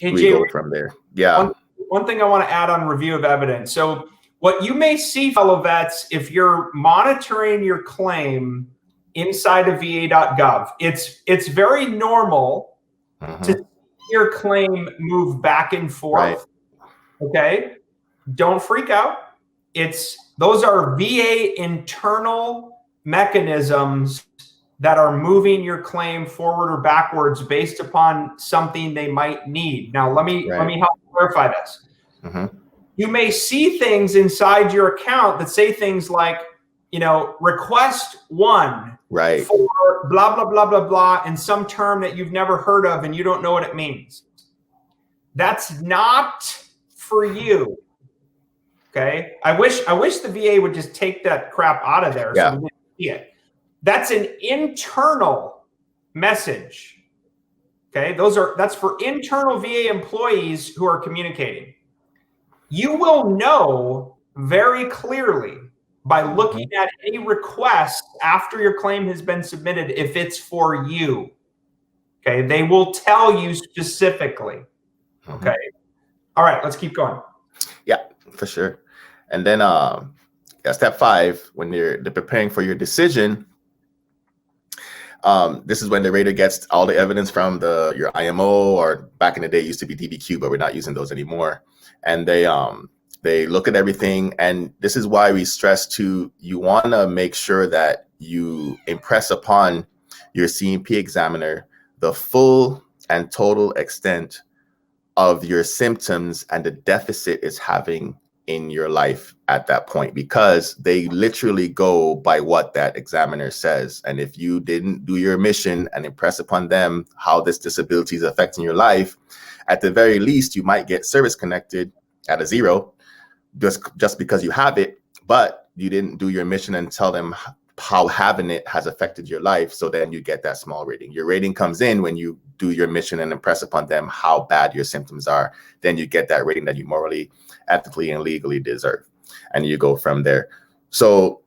we go from there. Yeah. One thing I want to add on review of evidence. So what you may see, fellow vets, if you're monitoring your claim inside of VA.gov, it's very normal to see your claim move back and forth. Okay, don't freak out. Those are VA internal mechanisms that are moving your claim forward or backwards based upon something they might need. Now, let me help clarify this. You may see things inside your account that say things like, request 1 for blah, blah, blah, blah, blah, in some term that you've never heard of and you don't know what it means. That's not for you. Okay. I wish the VA would just take that crap out of there so we didn't see it. That's an internal message. Okay. That's for internal VA employees who are communicating. You will know very clearly by looking at any request after your claim has been submitted if it's for you. Okay. They will tell you specifically. Okay. All right, let's keep going. Yeah, for sure. And then step 5, when they're preparing for your decision, this is when the rater gets all the evidence from your IMO, or back in the day it used to be DBQ, but we're not using those anymore. And they look at everything, and this is why we stress you want to make sure that you impress upon your C&P examiner the full and total extent of your symptoms and the deficit it's having in your life at that point, because they literally go by what that examiner says. And if you didn't do your mission and impress upon them how this disability is affecting your life, at the very least, you might get service connected at a 0 just because you have it, but you didn't do your mission and tell them how having it has affected your life. So then you get that small rating. Your rating comes in when you do your mission and impress upon them how bad your symptoms are. Then you get that rating that you morally, ethically, and legally deserve. And you go from there. So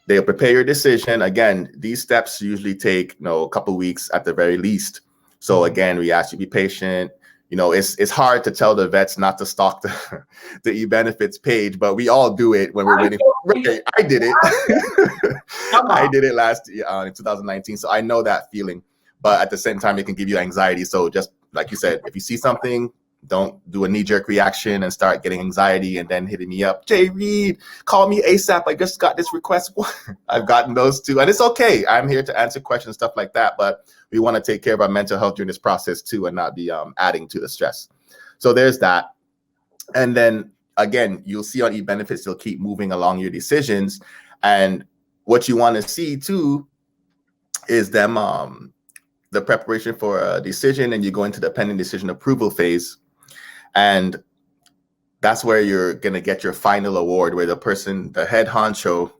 they'll prepare your decision. Again, these steps usually take, a couple of weeks at the very least. So again, we ask you to be patient. It's hard to tell the vets not to stalk the e-benefits page, but we all do it when we're waiting. I did it. I did it last year in 2019. So I know that feeling, but at the same time, it can give you anxiety. So just like you said, if you see something, don't do a knee-jerk reaction and start getting anxiety and then hitting me up. Jay Reid, call me ASAP. I just got this request. I've gotten those too. And it's okay. I'm here to answer questions, stuff like that. But we want to take care of our mental health during this process too and not be adding to the stress. So there's that. And then again, you'll see on e-benefits, they'll keep moving along your decisions. And what you want to see too is them the preparation for a decision, and you go into the pending decision approval phase. And that's where you're going to get your final award, where the head honcho,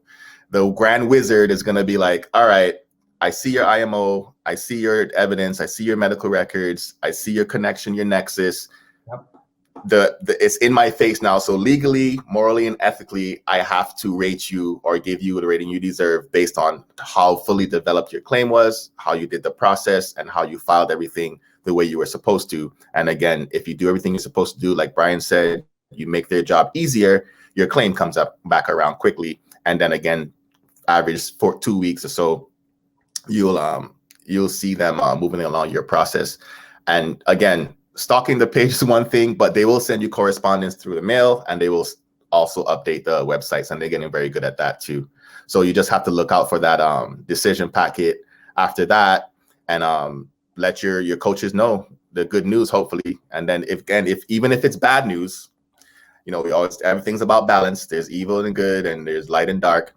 the grand wizard is going to be like, all right, I see your IMO, I see your evidence, I see your medical records, I see your connection, your nexus. Yep. It's in my face now. So legally, morally, and ethically, I have to rate you or give you the rating you deserve based on how fully developed your claim was, how you did the process, and how you filed everything the way you were supposed to. And again, if you do everything you're supposed to do, like Brian said, you make their job easier, your claim comes back around quickly. And then again, average for 2 weeks or so, you'll see them moving along your process. And again, stalking the page is one thing, but they will send you correspondence through the mail, and they will also update the websites, and they're getting very good at that too. So you just have to look out for that decision packet after that, and let your coaches know the good news, hopefully. And then even if it's bad news, everything's about balance. There's evil and good, and there's light and dark.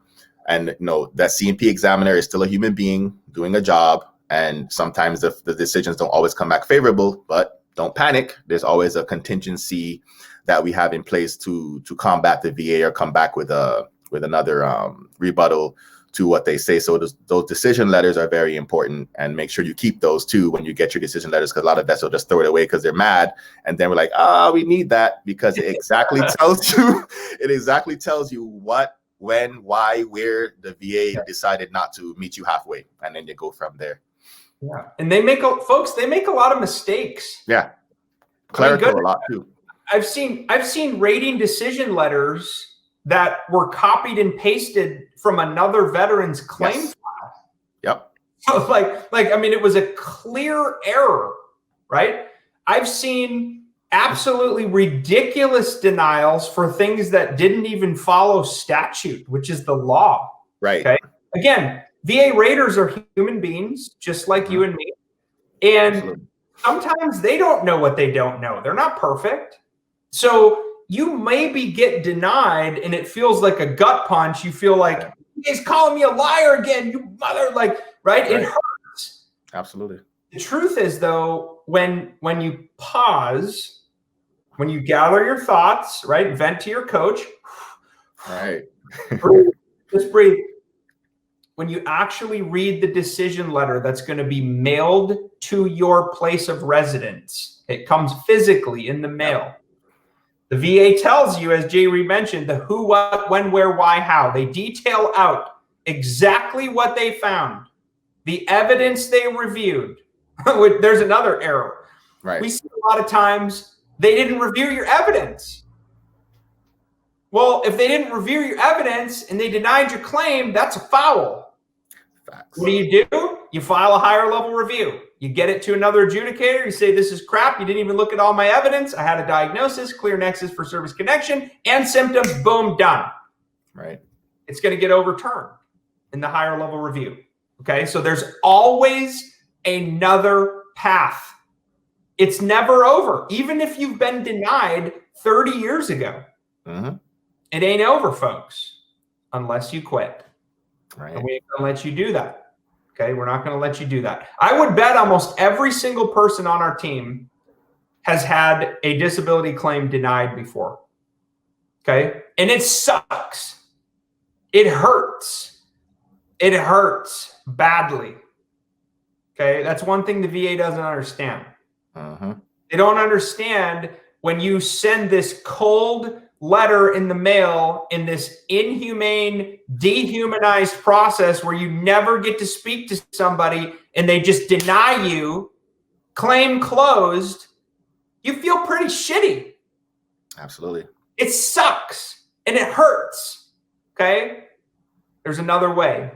And that C&P examiner is still a human being doing a job. And sometimes the decisions don't always come back favorable, but don't panic. There's always a contingency that we have in place to combat the VA or come back with another rebuttal to what they say. So those decision letters are very important, and make sure you keep those too when you get your decision letters, because a lot of vets will just throw it away because they're mad. And then we're like, we need that, because it exactly tells you what, when, why, where the VA decided not to meet you halfway, and then you go from there. Yeah, and they make a lot of mistakes. Yeah, clerical a lot too. I've seen rating decision letters that were copied and pasted from another veteran's claim file. Yep. So it was a clear error, right? I've seen absolutely ridiculous denials for things that didn't even follow statute, which is the law. Right. Okay. Again, VA raters are human beings, just like you and me. And absolutely. Sometimes they don't know what they don't know. They're not perfect. So you maybe get denied and it feels like a gut punch. You feel like, he's calling me a liar again, you mother, right? It hurts. Absolutely. The truth is, though, when you pause, when you gather your thoughts, right? Vent to your coach. Right. Breathe, just breathe. When you actually read the decision letter that's going to be mailed to your place of residence, it comes physically in the mail. The VA tells you, as Jay Reid mentioned, the who, what, when, where, why, how. They detail out exactly what they found, the evidence they reviewed. There's another error. Right. We see a lot of times they didn't review your evidence. Well, if they didn't review your evidence and they denied your claim, that's a foul. Facts. What do? You file a higher level review. You get it to another adjudicator. You say, this is crap. You didn't even look at all my evidence. I had a diagnosis, clear nexus for service connection, and symptoms. Boom, done. Right. It's going to get overturned in the higher level review. Okay. So there's always another path. It's never over. Even if you've been denied 30 years ago, it ain't over, folks, unless you quit. Right. And we ain't going to let you do that. Okay, we're not going to let you do that. I would bet almost every single person on our team has had a disability claim denied before. Okay, and it sucks. It hurts. It hurts badly. Okay, that's one thing the VA doesn't understand. They don't understand when you send this cold, letter in the mail in this inhumane, dehumanized process where you never get to speak to somebody and they just deny you, claim closed, you feel pretty shitty. Absolutely. It sucks and it hurts. Okay. There's another way.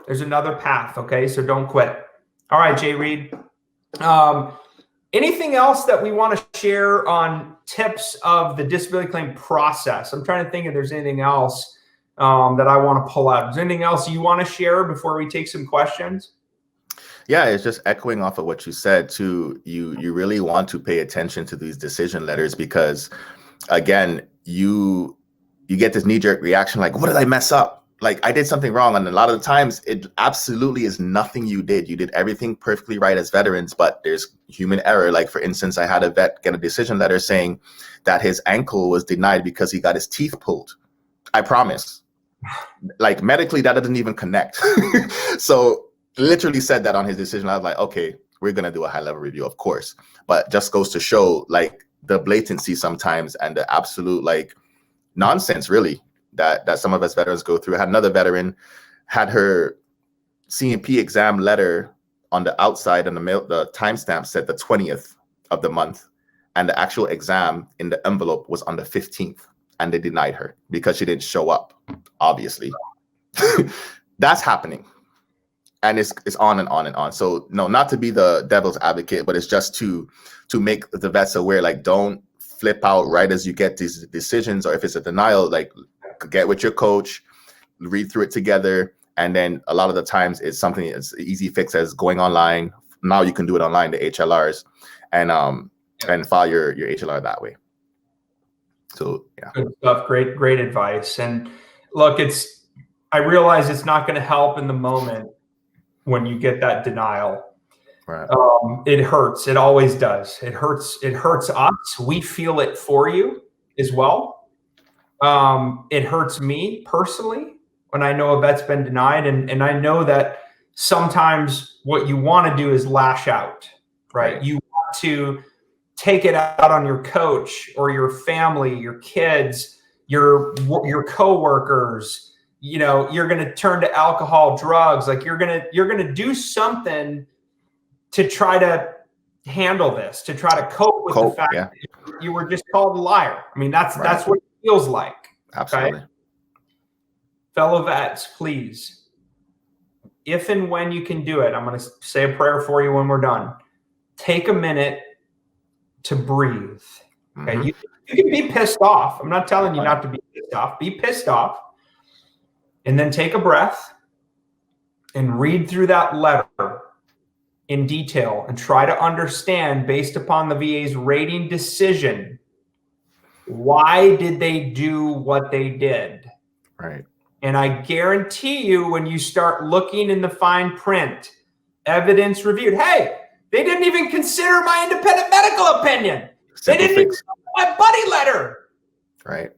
There's another path. Okay. So don't quit. All right, Jay Reid. Anything else that we want to share on tips of the disability claim process? I'm trying to think if there's anything else that I want to pull out. Is there anything else you want to share before we take some questions? Yeah, it's just echoing off of what you said too. You really want to pay attention to these decision letters because, again, you get this knee-jerk reaction like, what did I mess up? Like, I did something wrong. And a lot of the times it absolutely is nothing you did. You did everything perfectly right as veterans, but there's human error. Like, for instance, I had a vet get a decision letter saying that his ankle was denied because he got his teeth pulled. I promise. Like, medically, that doesn't even connect. So literally said that on his decision. I was like, okay, we're going to do a high-level review, of course. But just goes to show, like, the blatancy sometimes and the absolute, like, nonsense, really, that some of us veterans go through. I had another veteran had her C&P exam letter on the outside, and the timestamp said the 20th of the month, and the actual exam in the envelope was on the 15th, and they denied her because she didn't show up, obviously. That's happening. And it's on and on and on. So no, not to be the devil's advocate, but it's just to make the vets aware, like, don't flip out right as you get these decisions, or if it's a denial, like, get with your coach, read through it together. And then a lot of the times it's something, it's an easy fix as going online. Now you can do it online, the HLRs, and file your HLR that way. So yeah. Good stuff. Great advice. And look, I realize it's not going to help in the moment when you get that denial. Right. It hurts. It always does. It hurts. It hurts us. We feel it for you as well. It hurts me personally when I know a vet's been denied. And I know that sometimes what you want to do is lash out, right? You want to take it out on your coach or your family, your kids, your coworkers. You know, you're going to turn to alcohol, drugs. Like, you're going to do something to try to handle this, to try to cope with the fact that you were just called a liar. I mean, that's what it feels like. Absolutely. Okay? Fellow vets, please, if and when you can do it, I'm going to say a prayer for you when we're done. Take a minute to breathe. Okay. Mm-hmm. You can be pissed off. I'm not telling you not to be pissed off. Be pissed off. And then take a breath and read through that letter in detail and try to understand, based upon the VA's rating decision, why did they do what they did? Right. And I guarantee you, when you start looking in the fine print, evidence reviewed, hey, they didn't even consider my independent medical opinion. They didn't even consider my buddy letter. Right.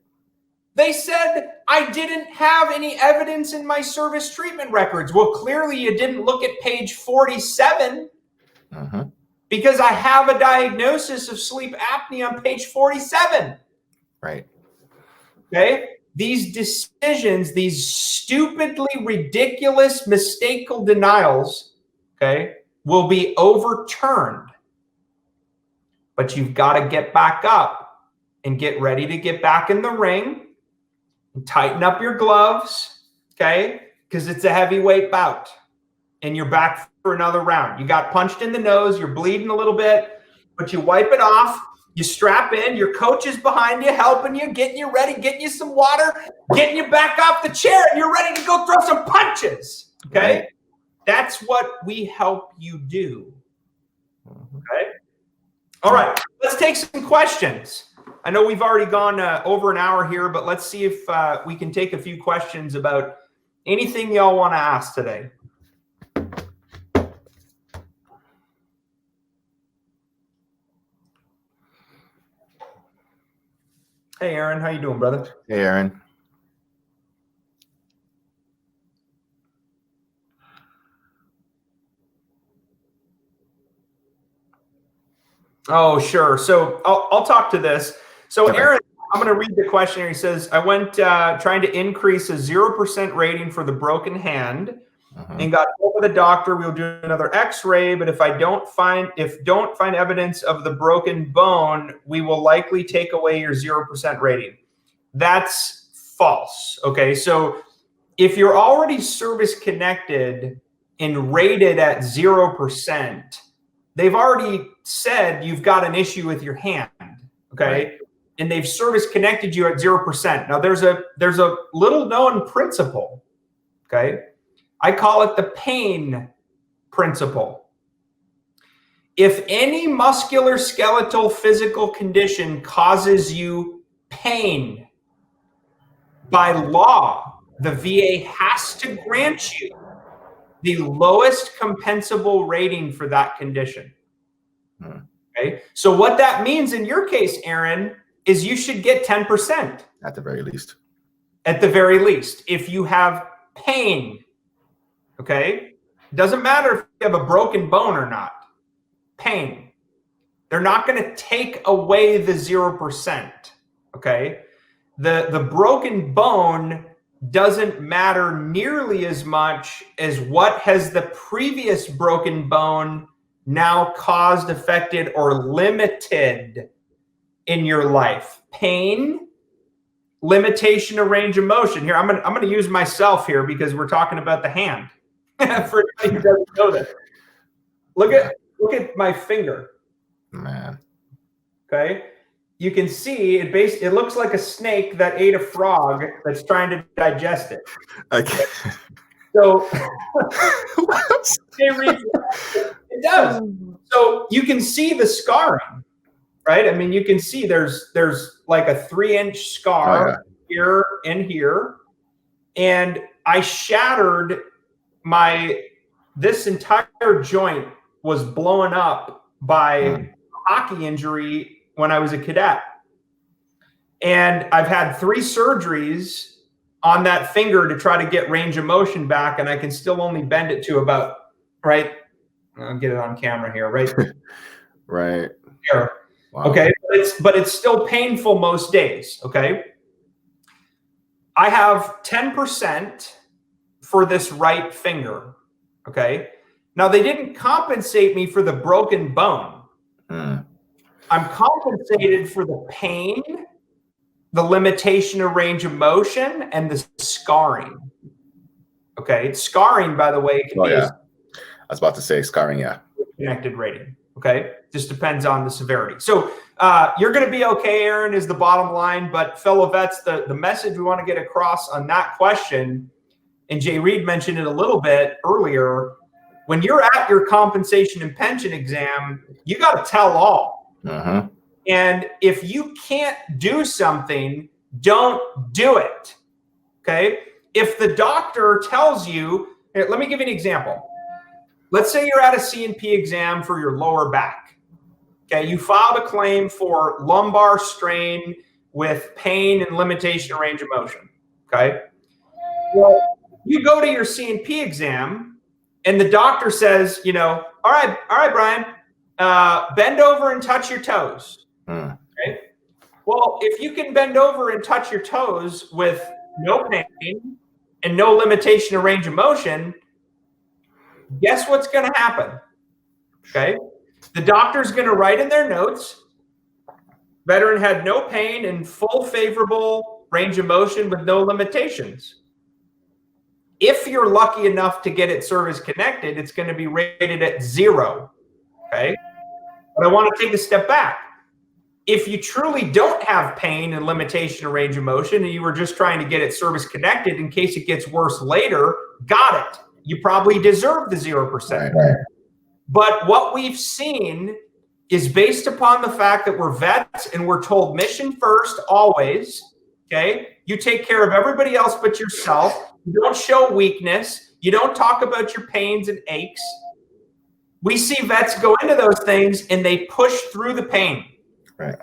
They said I didn't have any evidence in my service treatment records. Well, clearly you didn't look at page 47 because I have a diagnosis of sleep apnea on page 47. Right. Okay. These decisions, these stupidly ridiculous, mistakeful denials, okay, will be overturned. But you've got to get back up and get ready to get back in the ring and tighten up your gloves, okay, because it's a heavyweight bout and you're back for another round. You got punched in the nose, you're bleeding a little bit, but you wipe it off. You strap in, your coach is behind you, helping you, getting you ready, getting you some water, getting you back off the chair, and you're ready to go throw some punches, okay? Right. That's what we help you do, okay? All right, let's take some questions. I know we've already gone over an hour here, but let's see if we can take a few questions about anything y'all want to ask today. Hey, Aaron, how you doing, brother? Hey, Aaron. Oh, sure. So I'll talk to this. So, okay. Aaron, I'm going to read the question here. He says, I went trying to increase a 0% rating for the broken hand and got told by the doctor we'll do another x-ray, but if don't find evidence of the broken bone, we will likely take away your 0% rating. That's false. Okay, so if you're already service connected and rated at 0%, they've already said you've got an issue with your hand. Okay. Right. And they've service connected you at 0%. Now there's a little known principle. Okay. I call it the pain principle. If any musculoskeletal physical condition causes you pain, by law, the VA has to grant you the lowest compensable rating for that condition. Okay. So what that means in your case, Aaron, is you should get 10%. At the very least. At the very least. If you have pain, okay? Doesn't matter if you have a broken bone or not. Pain. They're not going to take away the 0%. Okay? The broken bone doesn't matter nearly as much as what has the previous broken bone now caused, affected, or limited in your life. Pain, limitation of range of motion. Here, I'm gonna use myself here because we're talking about the hand. For anybody who doesn't know that. Look at my finger. Man. Okay. You can see it looks like a snake that ate a frog that's trying to digest it. Okay. So it does. So you can see the scarring, right? I mean, you can see there's like a 3-inch scar here and here. And I shattered this entire joint was blown up by a hockey injury when I was a cadet. And I've had 3 surgeries on that finger to try to get range of motion back, and I can still only bend it to about, right? I'll get it on camera here, right? Right. Here. Wow. Okay. But it's still painful most days. Okay. I have 10% for this right finger. Okay. Now they didn't compensate me for the broken bone. I'm compensated for the pain, the limitation of range of motion, and the scarring. Okay. Scarring, by the way, can be I was about to say scarring, connected rating. Okay. Just depends on the severity. So you're going to be okay, Aaron, is the bottom line. But fellow vets, the message we want to get across on that question, and Jay Reid mentioned it a little bit earlier, when you're at your compensation and pension exam, you got to tell all. And if you can't do something, don't do it. Okay. If the doctor tells you, here, let me give you an example. Let's say you're at a C&P exam for your lower back. Okay. You filed a claim for lumbar strain with pain and limitation of range of motion. Okay. Well, you go to your C&P exam and the doctor says, all right, Brian, bend over and touch your toes. Okay. Well, if you can bend over and touch your toes with no pain and no limitation of range of motion, guess what's going to happen? Okay. The doctor's going to write in their notes, veteran had no pain and full favorable range of motion with no limitations. If you're lucky enough to get it service connected, it's going to be rated at 0. Okay. But I want to take a step back. If you truly don't have pain and limitation of range of motion and you were just trying to get it service connected in case it gets worse later, got it. You probably deserve the 0%. Right. But what we've seen is based upon the fact that we're vets and we're told mission first always. Okay. You take care of everybody else but yourself. You don't show weakness. You don't talk about your pains and aches. We see vets go into those things and they push through the pain. Right.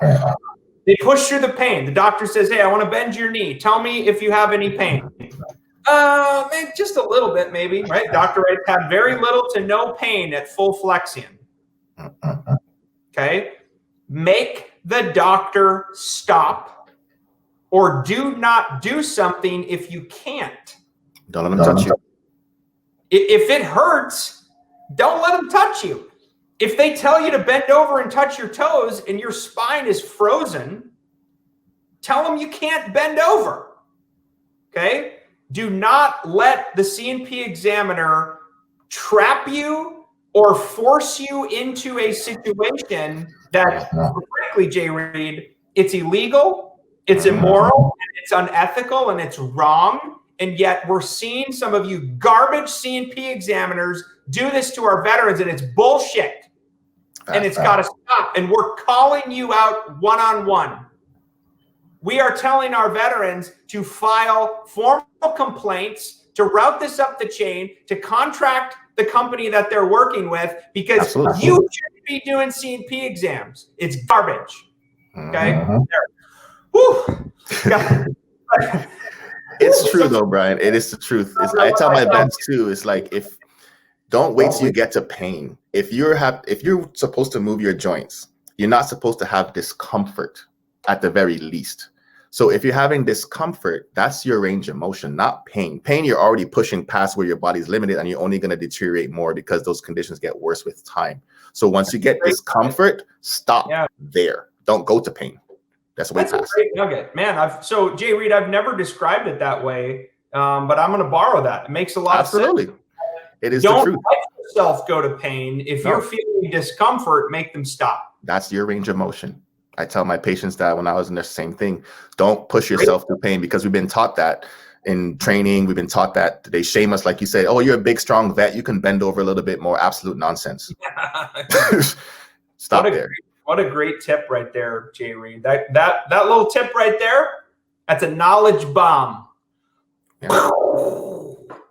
They push through the pain. The doctor says, hey, I want to bend your knee. Tell me if you have any pain. Maybe just a little bit, maybe, right? Dr. Reid had very little to no pain at full flexion. Okay. Make the doctor stop or do not do something if you can't. Don't let them touch you. If it hurts, don't let them touch you. If they tell you to bend over and touch your toes and your spine is frozen, tell them you can't bend over. Okay? Do not let the C&P examiner trap you or force you into a situation that, frankly, Jay Reid, it's illegal, it's immoral, and it's unethical, and it's wrong. And yet we're seeing some of you garbage C&P examiners do this to our veterans, and it's bullshit. And it's got to stop. And we're calling you out one-on-one. We are telling our veterans to file formal complaints, to route this up the chain, to contract the company that they're working with, because you shouldn't be doing C&P exams. It's garbage. Okay? Whew. It's true though, Brian. It is the truth. I tell my vets too. It's like, don't wait till you get to pain. If you're supposed to move your joints, you're not supposed to have discomfort at the very least. So if you're having discomfort, that's your range of motion, not pain. Pain, you're already pushing past where your body's limited, and you're only going to deteriorate more because those conditions get worse with time. So once you get discomfort, stop there. Don't go to pain. That's way past. That's a great nugget, man. So Jay Reid, I've never described it that way, but I'm going to borrow that. It makes a lot of sense. It is the truth. Don't let yourself go to pain. If you're feeling discomfort, make them stop. That's your range of motion. I tell my patients that when I was in the same thing. Don't push yourself through pain, because we've been taught that in training. We've been taught that they shame us. Like you say, oh, you're a big, strong vet, you can bend over a little bit more. Absolute nonsense. Stop there. What a great tip right there, Jay Reid. That little tip right there, that's a knowledge bomb. Yeah.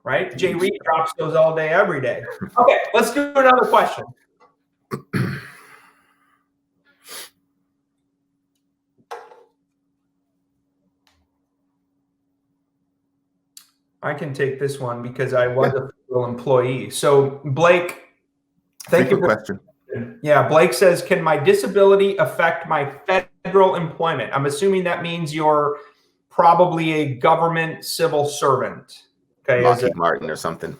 Right? Jay Reid drops those all day, every day. Okay, let's do another question. I can take this one because I was a federal employee. So Blake, thank you for the question. Yeah, Blake says, can my disability affect my federal employment? I'm assuming that means you're probably a government civil servant. Okay, Lockheed Martin or something.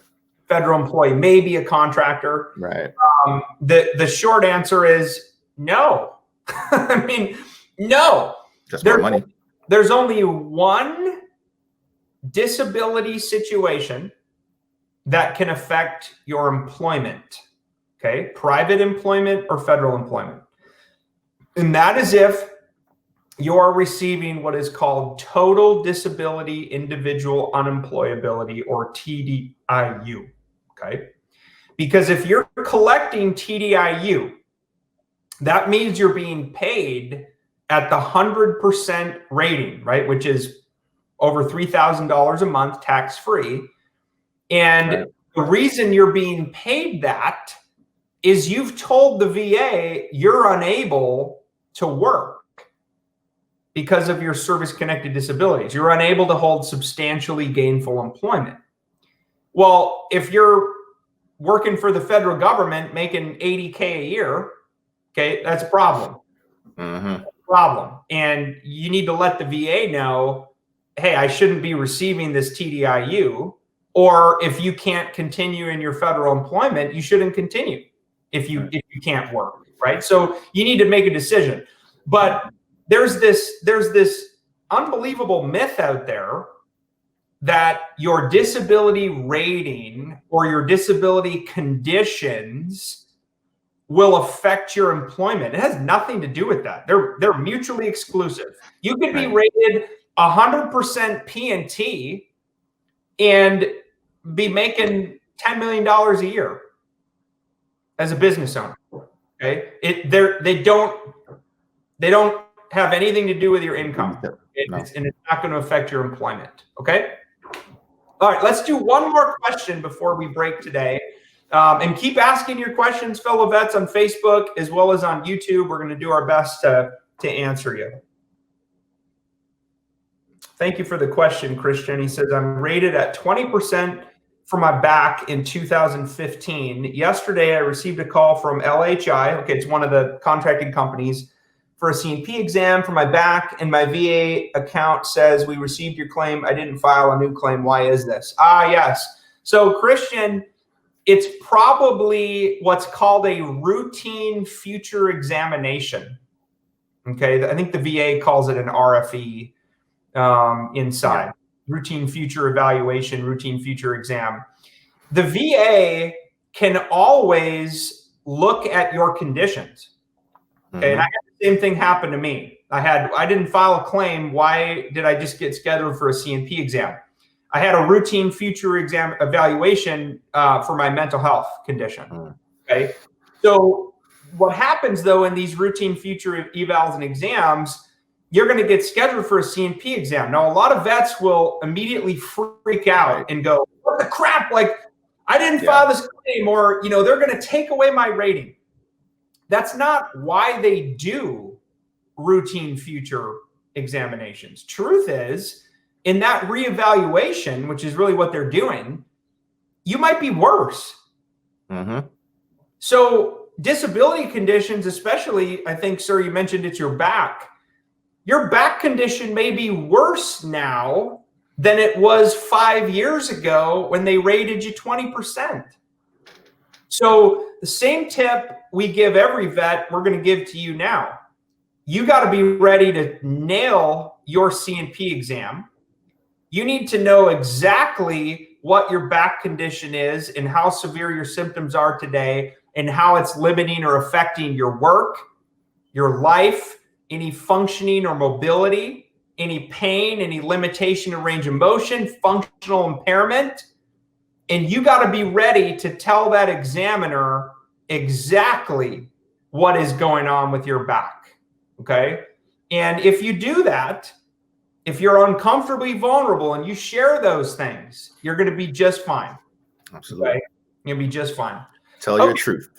Federal employee, maybe a contractor. Right. The short answer is no. I mean, no. Just more money. There's only one disability situation that can affect your employment. Okay, private employment or federal employment. And that is if you're receiving what is called total disability individual unemployability, or TDIU. Okay, because if you're collecting TDIU, that means you're being paid at the 100% rating, right? Which is over $3,000 a month, tax-free. And the reason you're being paid that is you've told the VA you're unable to work because of your service-connected disabilities. You're unable to hold substantially gainful employment. Well, if you're working for the federal government making $80K a year, okay, that's a problem. That's a problem. And you need to let the VA know, hey, I shouldn't be receiving this TDIU. Or if you can't continue in your federal employment, you shouldn't continue if you can't work, right? So you need to make a decision. But there's this unbelievable myth out there that your disability rating or your disability conditions will affect your employment. It has nothing to do with that. They're mutually exclusive. You could be rated 100% P&T and be making $10 million a year as a business owner. Okay, they don't have anything to do with your income, and it's not going to affect your employment. Okay. All right, let's do one more question before we break today. And keep asking your questions, fellow vets, on Facebook as well as on YouTube. We're going to do our best to answer you. Thank you for the question, Christian. He says, I'm rated at 20% for my back in 2015. Yesterday, I received a call from LHI. Okay, it's one of the contracting companies. for a C&P exam for my back, and my VA account says we received your claim. I didn't file a new claim. Why is this? Yes. So Christian, it's probably what's called a routine future examination. Okay, I think the VA calls it an RFE inside. Yeah. Routine future evaluation, routine future exam. The VA can always look at your conditions. Okay, and I had the same thing happen to me. I didn't file a claim. Why did I just get scheduled for a C&P exam? I had a routine future exam evaluation for my mental health condition. Okay, so what happens though in these routine future evals and exams, you're going to get scheduled for a C&P exam. Now, a lot of vets will immediately freak out and go, "What the crap? Like, I didn't file this claim," or they're going to take away my rating. That's not why they do routine future examinations. Truth is, in that reevaluation, which is really what they're doing, you might be worse. So disability conditions, especially, I think, sir, you mentioned it's your back. Your back condition may be worse now than it was 5 years ago when they rated you 20%. So the same tip we give every vet, we're going to give to you now. You got to be ready to nail your C&P exam. You need to know exactly what your back condition is and how severe your symptoms are today and how it's limiting or affecting your work, your life, any functioning or mobility, any pain, any limitation of range of motion, functional impairment. And you got to be ready to tell that examiner exactly what is going on with your back. Okay. And if you do that, if you're uncomfortably vulnerable and you share those things, you're going to be just fine. Absolutely. Okay? You'll be just fine. Tell your truth.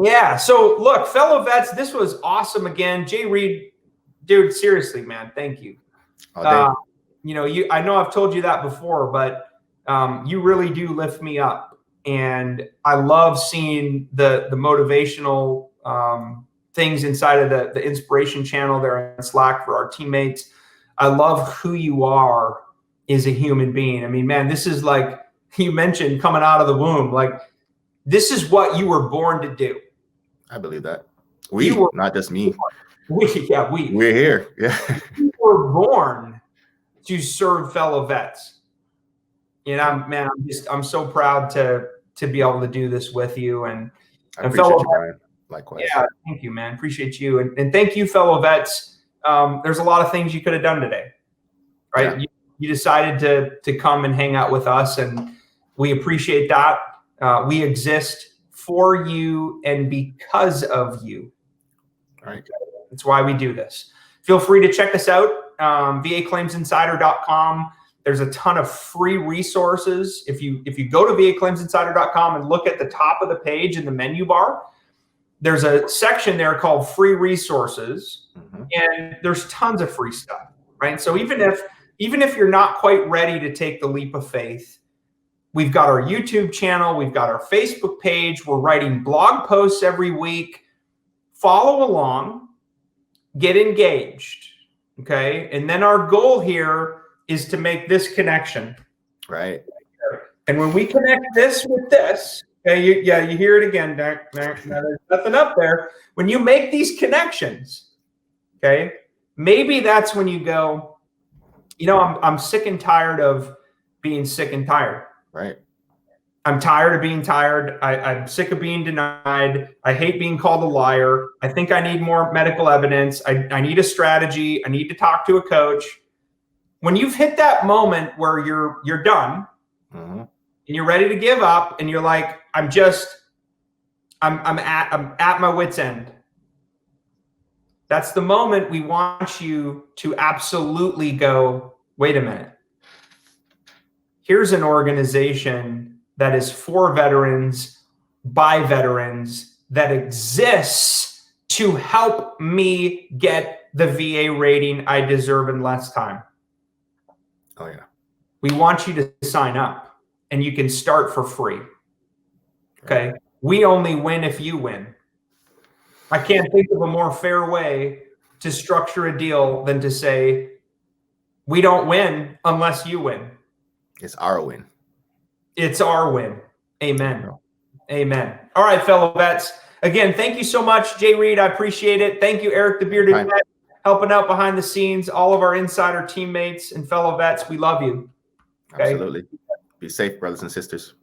Yeah. So look, fellow vets, this was awesome again. Jay Reid, dude, seriously, man, thank you. I know I've told you that before, but you really do lift me up. And I love seeing the motivational things inside of the inspiration channel there in Slack for our teammates. I love who you are as a human being. I mean, man, this is like you mentioned coming out of the womb. Like, this is what you were born to do. I believe that. Not just me. We're here. Yeah. We were born to serve fellow vets. And I'm so proud to be able to do this with you. And I appreciate you, Brian. Likewise. Yeah, thank you, man. Appreciate you. And thank you, fellow vets. There's a lot of things you could have done today, right? Yeah. You decided to come and hang out with us, and we appreciate that. We exist for you and because of you. All right. That's why we do this. Feel free to check us out, VAclaimsinsider.com. There's a ton of free resources. If you go to VAclaimsinsider.com and look at the top of the page in the menu bar, there's a section there called free resources, and there's tons of free stuff, right? So even if you're not quite ready to take the leap of faith, we've got our YouTube channel, we've got our Facebook page, we're writing blog posts every week. Follow along, get engaged, okay? And then our goal here is to make this connection. Right. And when we connect this with this, okay, you hear it again. There's nothing up there. When you make these connections, okay, maybe that's when you go, I'm sick and tired of being sick and tired. Right. I'm tired of being tired. I'm sick of being denied. I hate being called a liar. I think I need more medical evidence. I need a strategy. I need to talk to a coach. When you've hit that moment where you're done and you're ready to give up, and you're like, I'm at my wit's end. That's the moment we want you to absolutely go, wait a minute. Here's an organization that is for veterans, by veterans, that exists to help me get the VA rating I deserve in less time. Oh, yeah. We want you to sign up, and you can start for free. Okay. We only win if you win. I can't think of a more fair way to structure a deal than to say, we don't win unless you win. It's our win. It's our win. Amen. Amen. All right, fellow vets. Again, thank you so much, Jay Reid. I appreciate it. Thank you, Eric the Bearded Vet, helping out behind the scenes, all of our insider teammates and fellow vets. We love you. Okay? Absolutely. Be safe, brothers and sisters.